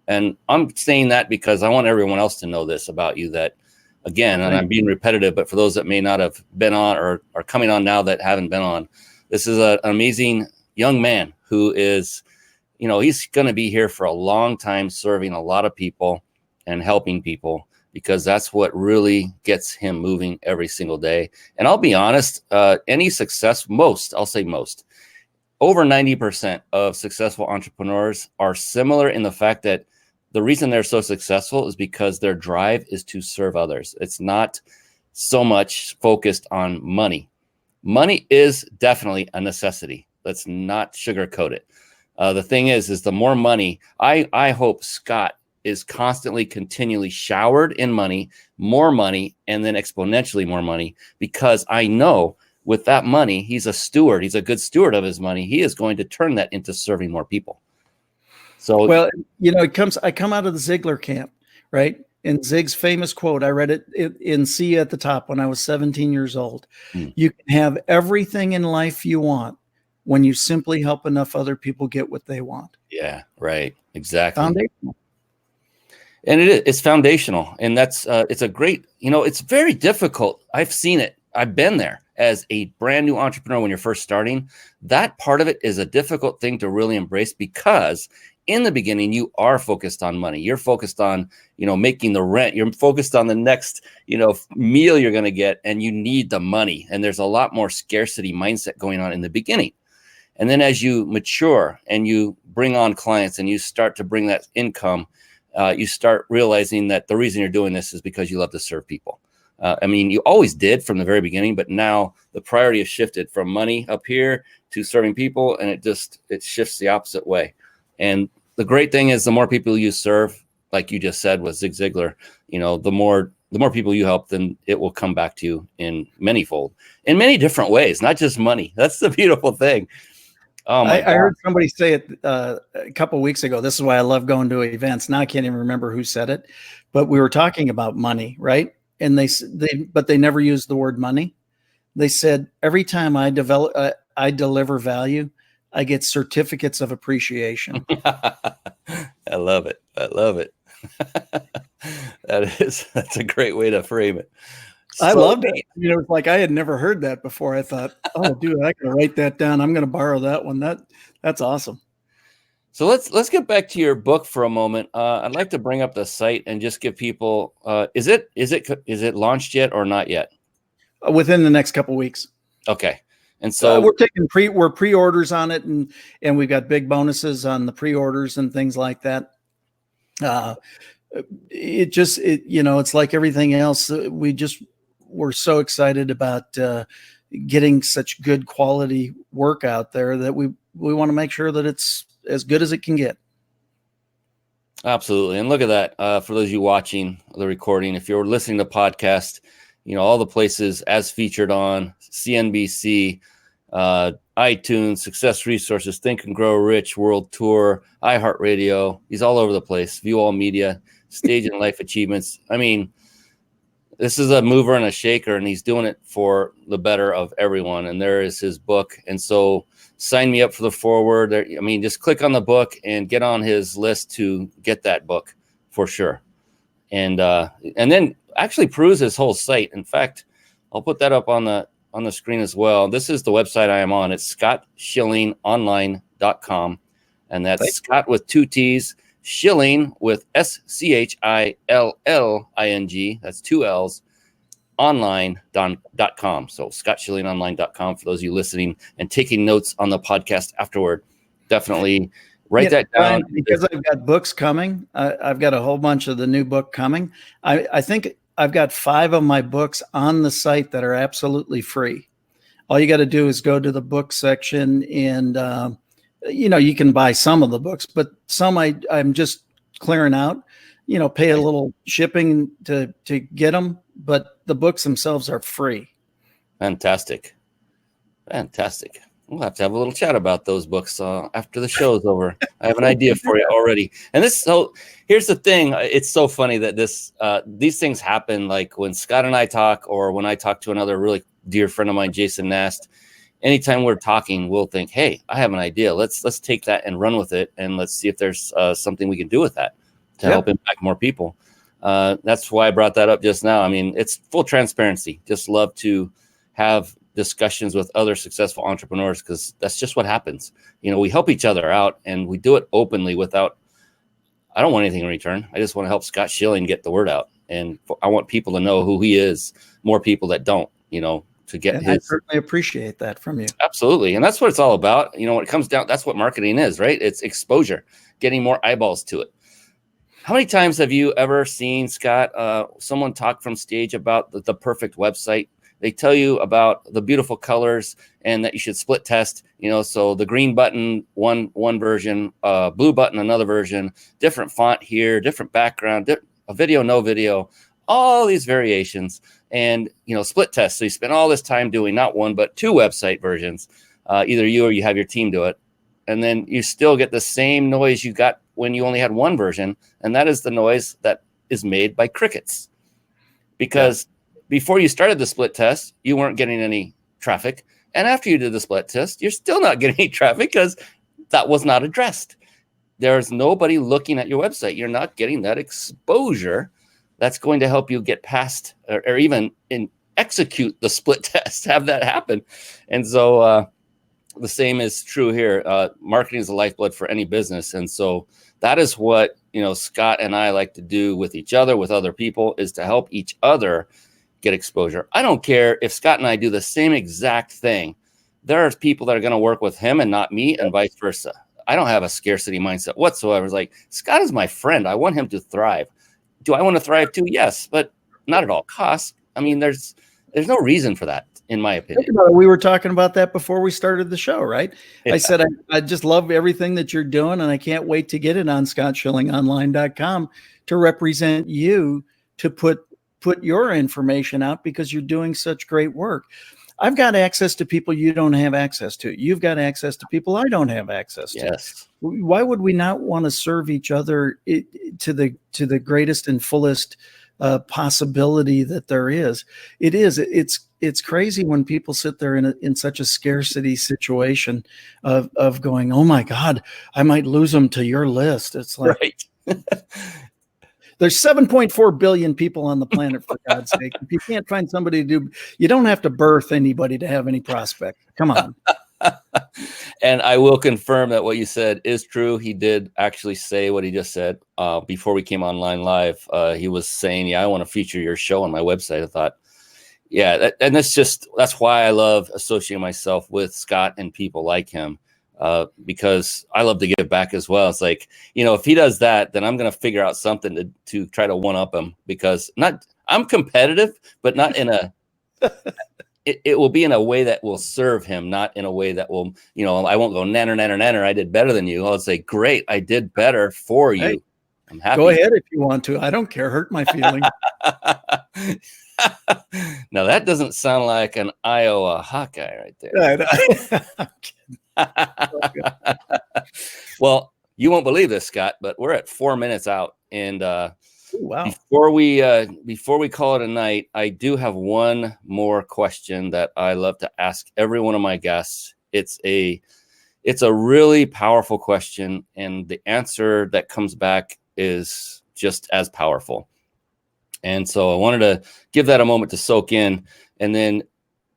And I'm saying that because I want everyone else to know this about you, that again, and I'm being repetitive, but for those that may not have been on or are coming on now that haven't been on, this is an amazing young man who is, he's going to be here for a long time, serving a lot of people and helping people, because that's what really gets him moving every single day. And I'll be honest, any success, I'll say most, over 90% of successful entrepreneurs are similar in the fact that the reason they're so successful is because their drive is to serve others. It's not so much focused on money. Money is definitely a necessity. Let's not sugarcoat it. The thing is the more money, I hope Scott is constantly, continually showered in money, and then exponentially more money, because I know with that money, he's a steward. He's a good steward of his money. He is going to turn that into serving more people. So, well, I come out of the Ziegler camp, right? And Zig's famous quote, I read it in C at the top when I was 17 years old. You can have everything in life you want when you simply help enough other people get what they want. Yeah, right. Exactly. Foundational. And it's foundational. And that's, it's a great, it's very difficult. I've seen it. I've been there as a brand new entrepreneur. When you're first starting, that part of it is a difficult thing to really embrace, because in the beginning, you are focused on money. You're focused on, making the rent. You're focused on the next, meal you're going to get, and you need the money. And there's a lot more scarcity mindset going on in the beginning. And then as you mature and you bring on clients and you start to bring that income, you start realizing that the reason you're doing this is because you love to serve people. You always did from the very beginning, but now the priority has shifted from money up here to serving people, and it shifts the opposite way. And the great thing is, the more people you serve, like you just said with Zig Ziglar, the more people you help, then it will come back to you in manyfold, in many different ways, not just money. That's the beautiful thing. Oh my God. I heard somebody say it a couple of weeks ago. This is why I love going to events. Now I can't even remember who said it, but we were talking about money, right? And but they never used the word money. They said, every time I deliver value, I get certificates of appreciation. I love it. That's a great way to frame it. I So loved it. You know, it's like I had never heard that before. I thought, oh, dude, I can write that down. I'm going to borrow that one. That's awesome. So let's get back to your book for a moment. I'd like to bring up the site and just give people. Is it launched yet or not yet? Within the next couple of weeks. Okay, and so we're taking pre-orders on it, and we've got big bonuses on the pre-orders and things like that. It's like everything else. We're so excited about getting such good quality work out there that we want to make sure that it's as good as it can get. Absolutely. And look at that. For those of you watching the recording, if you're listening to podcast, all the places as featured on CNBC, iTunes, Success Resources, Think and Grow Rich, World Tour, iHeartRadio. He's all over the place. View All Media, Stage and Life Achievements. I mean, this is a mover and a shaker, and he's doing it for the better of everyone. And there is his book. And so sign me up for the forward. Just click on the book and get on his list to get that book for sure. And then actually peruse his whole site. In fact, I'll put that up on the screen as well. This is the website I am on. It's scottschillingonline.com. And that's Scott with 2 T's, Schilling with SCHILLING. That's 2 L's. Online.com. So scottschillingonline.com for those of you listening and taking notes on the podcast afterward. Definitely write that down. Because I've got books coming. I've got a whole bunch of the new book coming. I think I've got 5 of my books on the site that are absolutely free. All you got to do is go to the book section and, you can buy some of the books, but some I'm just clearing out, pay a little shipping to get them, but the books themselves are free. Fantastic. We'll have to have a little chat about those books after the show's over. I have an idea for you already. And here's the thing. It's so funny that these things happen, like when Scott and I talk, or when I talk to another really dear friend of mine, Jason Nast. Anytime we're talking, we'll think, hey, I have an idea. Let's take that and run with it. And let's see if there's something we can do with that to help impact more people. That's why I brought that up just now. I mean, it's full transparency. Just love to have discussions with other successful entrepreneurs, because that's just what happens. We help each other out, and we do it openly I don't want anything in return. I just want to help Scott Schilling get the word out. And I want people to know who he is, more people that don't, to get his. I certainly appreciate that from you. Absolutely. And that's what it's all about. When it comes down, that's what marketing is, right? It's exposure, getting more eyeballs to it. How many times have you ever seen, Scott, someone talk from stage about the perfect website? They tell you about the beautiful colors and that you should split test, so the green button, one version, blue button, another version, different font here, different background, a video, no video, all these variations, and, split test. So you spend all this time doing not one, but 2 website versions, either you or you have your team do it. And then you still get the same noise you got when you only had one version. And that is the noise that is made by crickets. Because before you started the split test, you weren't getting any traffic. And after you did the split test, you're still not getting any traffic because that was not addressed. There's nobody looking at your website. You're not getting that exposure that's going to help you get past or even execute the split test, have that happen. And so the same is true here. Marketing is the lifeblood for any business. And so that is what, Scott and I like to do with each other, with other people, is to help each other get exposure. I don't care if Scott and I do the same exact thing. There are people that are going to work with him and not me, and vice versa. I don't have a scarcity mindset whatsoever. It's like, Scott is my friend. I want him to thrive. Do I want to thrive too? Yes, but not at all costs. I mean, there's no reason for that, in my opinion. We were talking about that before we started the show, right? Yeah. I said, I just love everything that you're doing, and I can't wait to get it on scottschillingonline.com to represent you, to put your information out, because you're doing such great work. I've got access to people you don't have access to. You've got access to people I don't have access to. Yes. Why would we not want to serve each other to the greatest and fullest possibility that there is? It's crazy when people sit there in such a scarcity situation of going, oh my God, I might lose them to your list. It's like, right. There's 7.4 billion people on the planet, for God's sake. If you can't find somebody to do, you don't have to birth anybody to have any prospect. Come on. And I will confirm that what you said is true. He did actually say what he just said before we came online live. He was saying, yeah, I want to feature your show on my website. I thought, yeah, that's why I love associating myself with Scott and people like him, because I love to give back as well. It's like, if he does that, then I'm going to figure out something to try to one up him, because I'm competitive, but not in a, it will be in a way that will serve him, not in a way that will, I won't go nanner. I did better than you. I'll say, great, I did better for you. Hey, I'm happy. Go ahead if you want to. I don't care. Hurt my feelings. Now that doesn't sound like an Iowa Hawkeye right there. I'm kidding. Well, you won't believe this, Scott, but we're at 4 minutes out, and wow. Before we call it a night, I do have one more question that I love to ask every one of my guests. It's a really powerful question, and the answer that comes back is just as powerful. And so I wanted to give that a moment to soak in. And then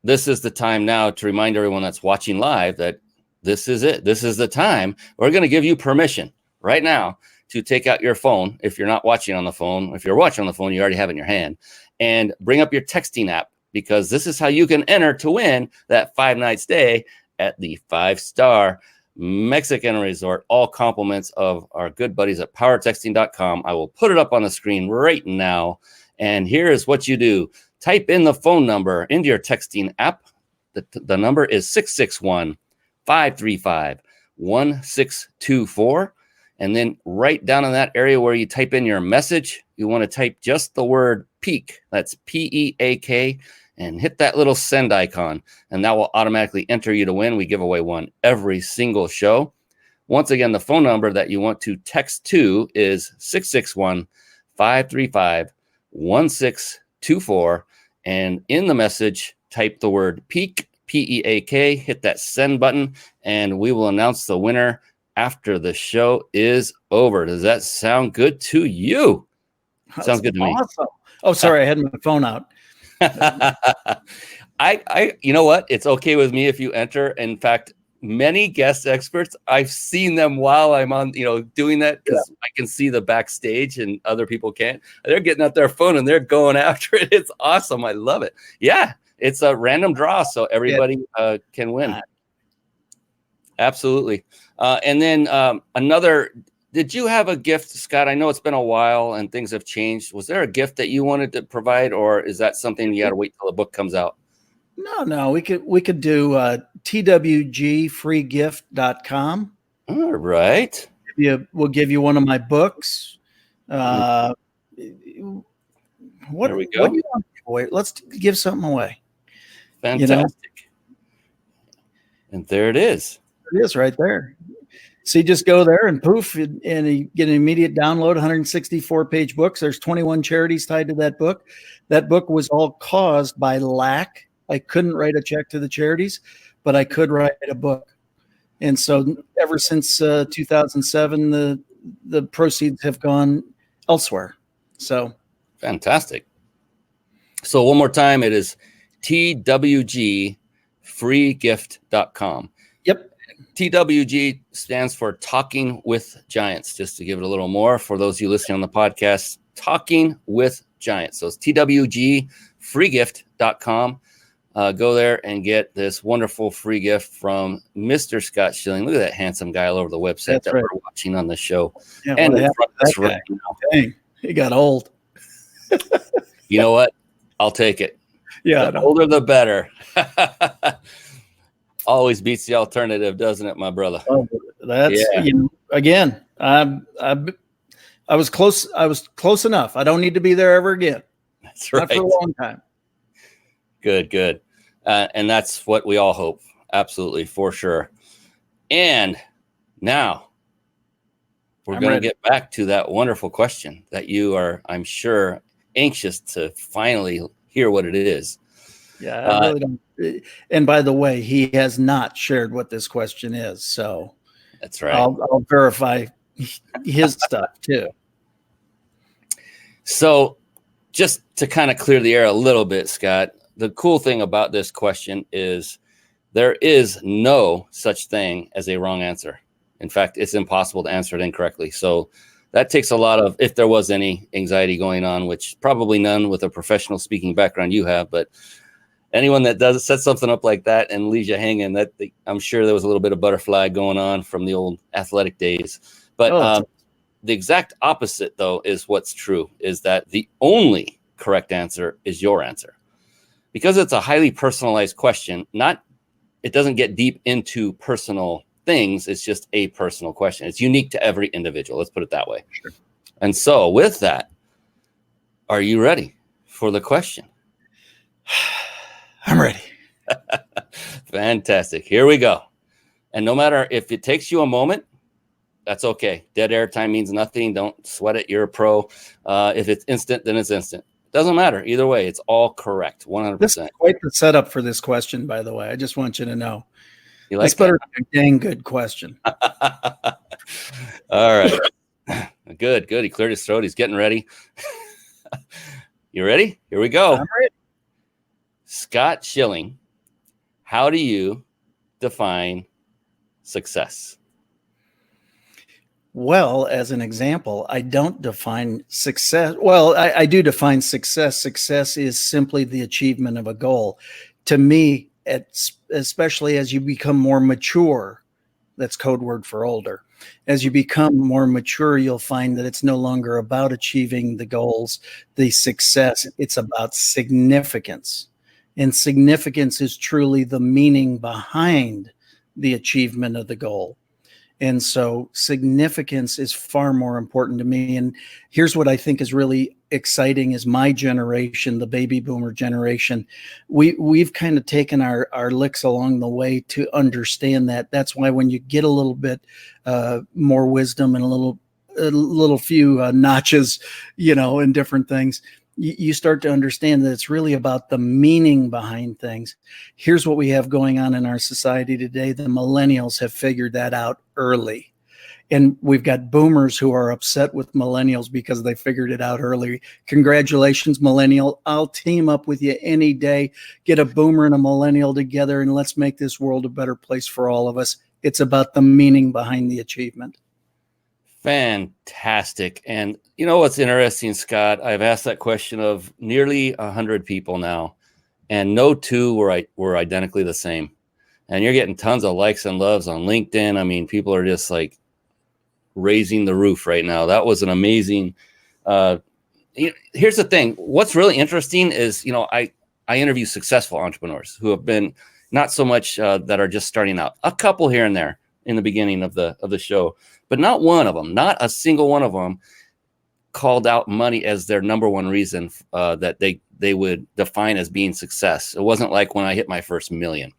this is the time now to remind everyone that's watching live that this is it. This is the time. We're going to give you permission right now to take out your phone. If you're not watching on the phone, if you're watching on the phone, you already have it in your hand, and bring up your texting app, because this is how you can enter to win that 5-night stay at the 5-star Mexican resort. All compliments of our good buddies at powertexting.com. I will put it up on the screen right now. And here is what you do. Type in the phone number into your texting app. The number is 661-535-1624. And then right down in that area where you type in your message, you want to type just the word peak. That's PEAK, and hit that little send icon. And that will automatically enter you to win. We give away one every single show. Once again, the phone number that you want to text to is 661-535-1624. And in the message, type the word peak, PEAK, hit that send button, and we will announce the winner after the show is over. Does that sound good to you? Sounds good to me. Awesome. Oh, sorry, I had my phone out. You know what? It's okay with me if you enter. In fact, many guest experts, I've seen them while I'm on, doing that, because I can see the backstage and other people can't. They're getting out their phone and they're going after it. It's awesome. I love it. Yeah, it's a random draw, so everybody can win. Absolutely. And then did you have a gift, Scott? I know it's been a while and things have changed. Was there a gift that you wanted to provide, or is that something you got to wait till the book comes out? No, we could do twgfreegift.com. All right. We'll give you one of my books. There we go. What do you want away? Let's give something away. Fantastic. And there it is. It is right there. So you just go there and poof, and you get an immediate download, 164-page books. There's 21 charities tied to that book. That book was all caused by lack. I couldn't write a check to the charities, but I could write a book. And so ever since 2007, the proceeds have gone elsewhere. So fantastic. So one more time, it is twgfreegift.com. Yep. TWG stands for Talking with Giants, just to give it a little more for those of you listening on the podcast. Talking with Giants. So it's twgfreegift.com. Go there and get this wonderful free gift from Mr. Scott Schilling. Look at that handsome guy all over the website we're watching on the show. Yeah, and right now. Dang, he got old. You know what? I'll take it. Yeah, the older the better. Always beats the alternative, doesn't it, my brother? Oh, that's again. I was close. I was close enough. I don't need to be there ever again. That's right. Not for a long time. Good. And that's what we all hope. Absolutely, for sure. And now we're going to get back to that wonderful question that you are, I'm sure, anxious to finally hear what it is. Yeah, I really don't. And by the way, he has not shared what this question is. So that's right. I'll verify his stuff too. So just to kind of clear the air a little bit, Scott, the cool thing about this question is there is no such thing as a wrong answer. In fact, it's impossible to answer it incorrectly. So that takes a lot of, if there was any anxiety going on, which probably none with a professional speaking background you have, but anyone that does set something up like that and leaves you hanging, I'm sure there was a little bit of butterfly going on from the old athletic days. But the exact opposite, though, is what's true, is that the only correct answer is your answer. Because it's a highly personalized question, it doesn't get deep into personal things. It's just a personal question. It's unique to every individual. Let's put it that way. Sure. And so with that, are you ready for the question? I'm ready. Fantastic. Here we go. And no matter if it takes you a moment, that's okay. Dead air time means nothing. Don't sweat it. You're a pro. If it's instant, then it's instant. Doesn't matter. Either way, it's all correct. 100%. This is quite the setup for this question, by the way. I just want you to know. You like this better be a dang good question. All right. Good. He cleared his throat. He's getting ready. You ready? Here we go. I'm ready. Scott Schilling, how do you define success? Well, as an example, I don't define success. Well, I do define success. Success is simply the achievement of a goal. To me, especially as you become more mature, that's code word for older. As you become more mature, you'll find that it's no longer about achieving the goals, the success. It's about significance. And significance is truly the meaning behind the achievement of the goal. And so significance is far more important to me. And here's what I think is really exciting is my generation, the baby boomer generation. We've kind of taken our licks along the way to understand that. That's why when you get a little bit more wisdom and a little few notches, in different things, you start to understand that it's really about the meaning behind things. Here's what we have going on in our society today. The millennials have figured that out early. And we've got boomers who are upset with millennials because they figured it out early. Congratulations, millennial. I'll team up with you any day. Get a boomer and a millennial together and let's make this world a better place for all of us. It's about the meaning behind the achievement. Fantastic. And you know what's interesting, Scott? I've asked that question of nearly 100 people now, and no two were identically the same. And you're getting tons of likes and loves on LinkedIn. I mean, people are just like raising the roof right now. That was an amazing. Here's the thing. What's really interesting is, I interview successful entrepreneurs who have been not so much that are just starting out, a couple here and there in the beginning of the show, but not one of them, not a single one of them called out money as their number one reason that they would define as being success. It wasn't like when I hit my first million.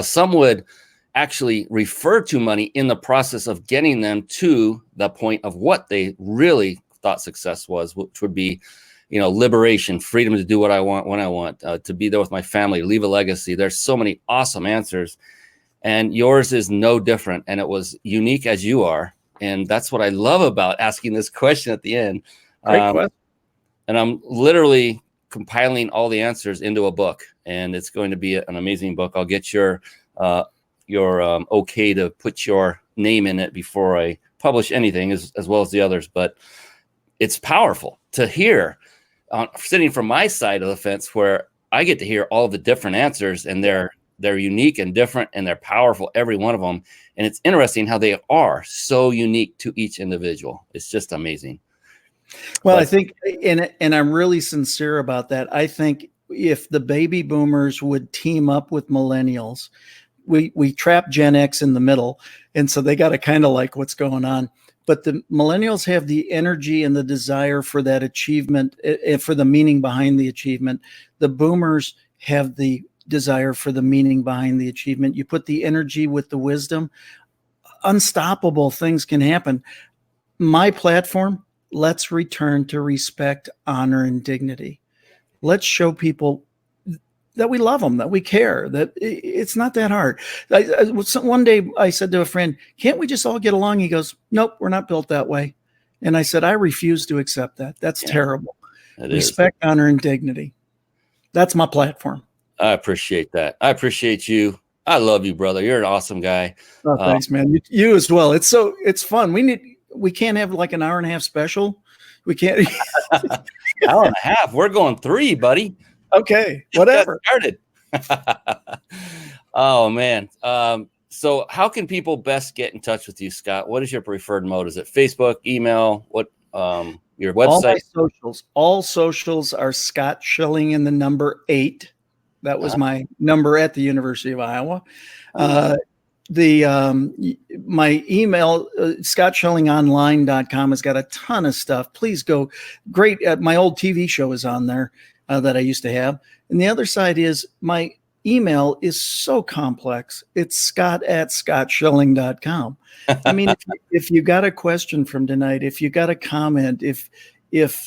Some would actually refer to money in the process of getting them to the point of what they really thought success was, which would be, liberation, freedom to do what I want, when I want, to be there with my family, leave a legacy. There's so many awesome answers. And yours is no different. And it was unique as you are. And that's what I love about asking this question at the end. Great question. And I'm literally compiling all the answers into a book. And it's going to be an amazing book. I'll get your okay to put your name in it before I publish anything, as well as the others. But it's powerful to hear, sitting from my side of the fence, where I get to hear all the different answers, and they're unique and different, and they're powerful, every one of them. And it's interesting how they are so unique to each individual. It's just amazing. Well, I think, and I'm really sincere about that. I think if the baby boomers would team up with millennials, we trap Gen X in the middle. And so they got to kind of like what's going on. But the millennials have the energy and the desire for that achievement, for the meaning behind the achievement. The boomers have the desire for the meaning behind the achievement. You put the energy with the wisdom, unstoppable things can happen. My platform, let's return to respect, honor, and dignity. Let's show people that we love them, that we care, that it's not that hard. One day I said to a friend, can't we just all get along? He goes, nope, we're not built that way. And I said, I refuse to accept that. That's terrible. Respect, is. honor, and dignity. That's my platform. I appreciate that. I appreciate you. I love you, brother. You're an awesome guy. Oh, thanks, man. You as well. It's fun. We can't have like an hour and a half special. We can't. Hour and a half. We're going 3, buddy. Okay, whatever. Started. Oh man. So how can people best get in touch with you, Scott? What is your preferred mode? Is it Facebook, email? What your website? All socials are Scott Schilling in the number 8. That was my number at the University of Iowa. My email, scottschillingonline.com, has got a ton of stuff. Please go. Great. My old TV show is on there that I used to have. And the other side is my email is so complex. It's scott@scottschilling.com. I mean, if you got a question from tonight, if you got a comment, if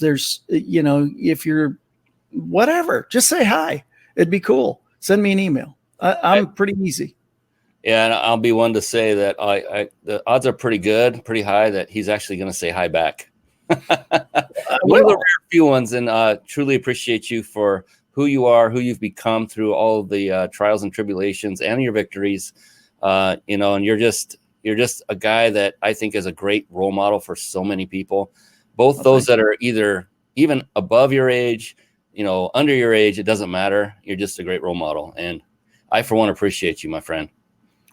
there's, if you're whatever, just say hi. It'd be cool. Send me an email. I'm pretty easy. Yeah, and I'll be one to say that the odds are pretty high that he's actually going to say hi back. One of the rare few ones, and truly appreciate you for who you are, who you've become through all of the trials and tribulations and your victories. And you're just a guy that I think is a great role model for so many people, both those that are either even above your age, under your age. It doesn't matter. You're just a great role model. And I, for one, appreciate you, my friend.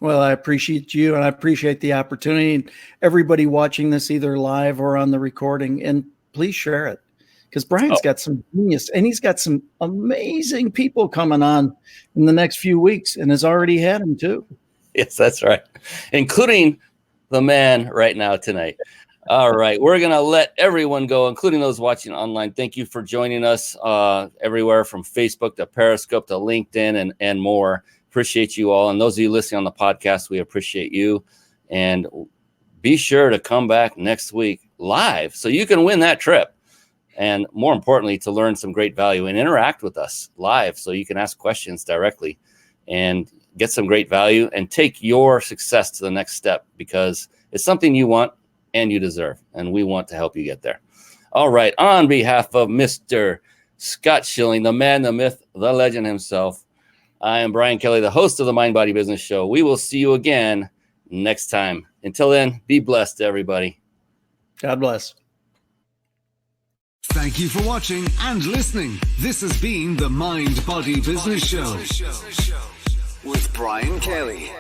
Well, I appreciate you, and I appreciate the opportunity, and everybody watching this either live or on the recording. And please share it, because Brian's got some genius, and he's got some amazing people coming on in the next few weeks, and has already had them too. Yes, that's right, including the man right now tonight. All right, we're going to let everyone go, including those watching online. Thank you for joining us everywhere from Facebook to Periscope to LinkedIn and more. Appreciate you all. And those of you listening on the podcast, we appreciate you. And be sure to come back next week live so you can win that trip. And more importantly, to learn some great value and interact with us live so you can ask questions directly and get some great value and take your success to the next step, because it's something you want and you deserve. And we want to help you get there. All right. On behalf of Mr. Scott Schilling, the man, the myth, the legend himself, I am Brian Kelly, the host of the Mind Body Business Show. We will see you again next time. Until then, be blessed, everybody. God bless. Thank you for watching and listening. This has been the Mind Body Business Show with Brian Kelly.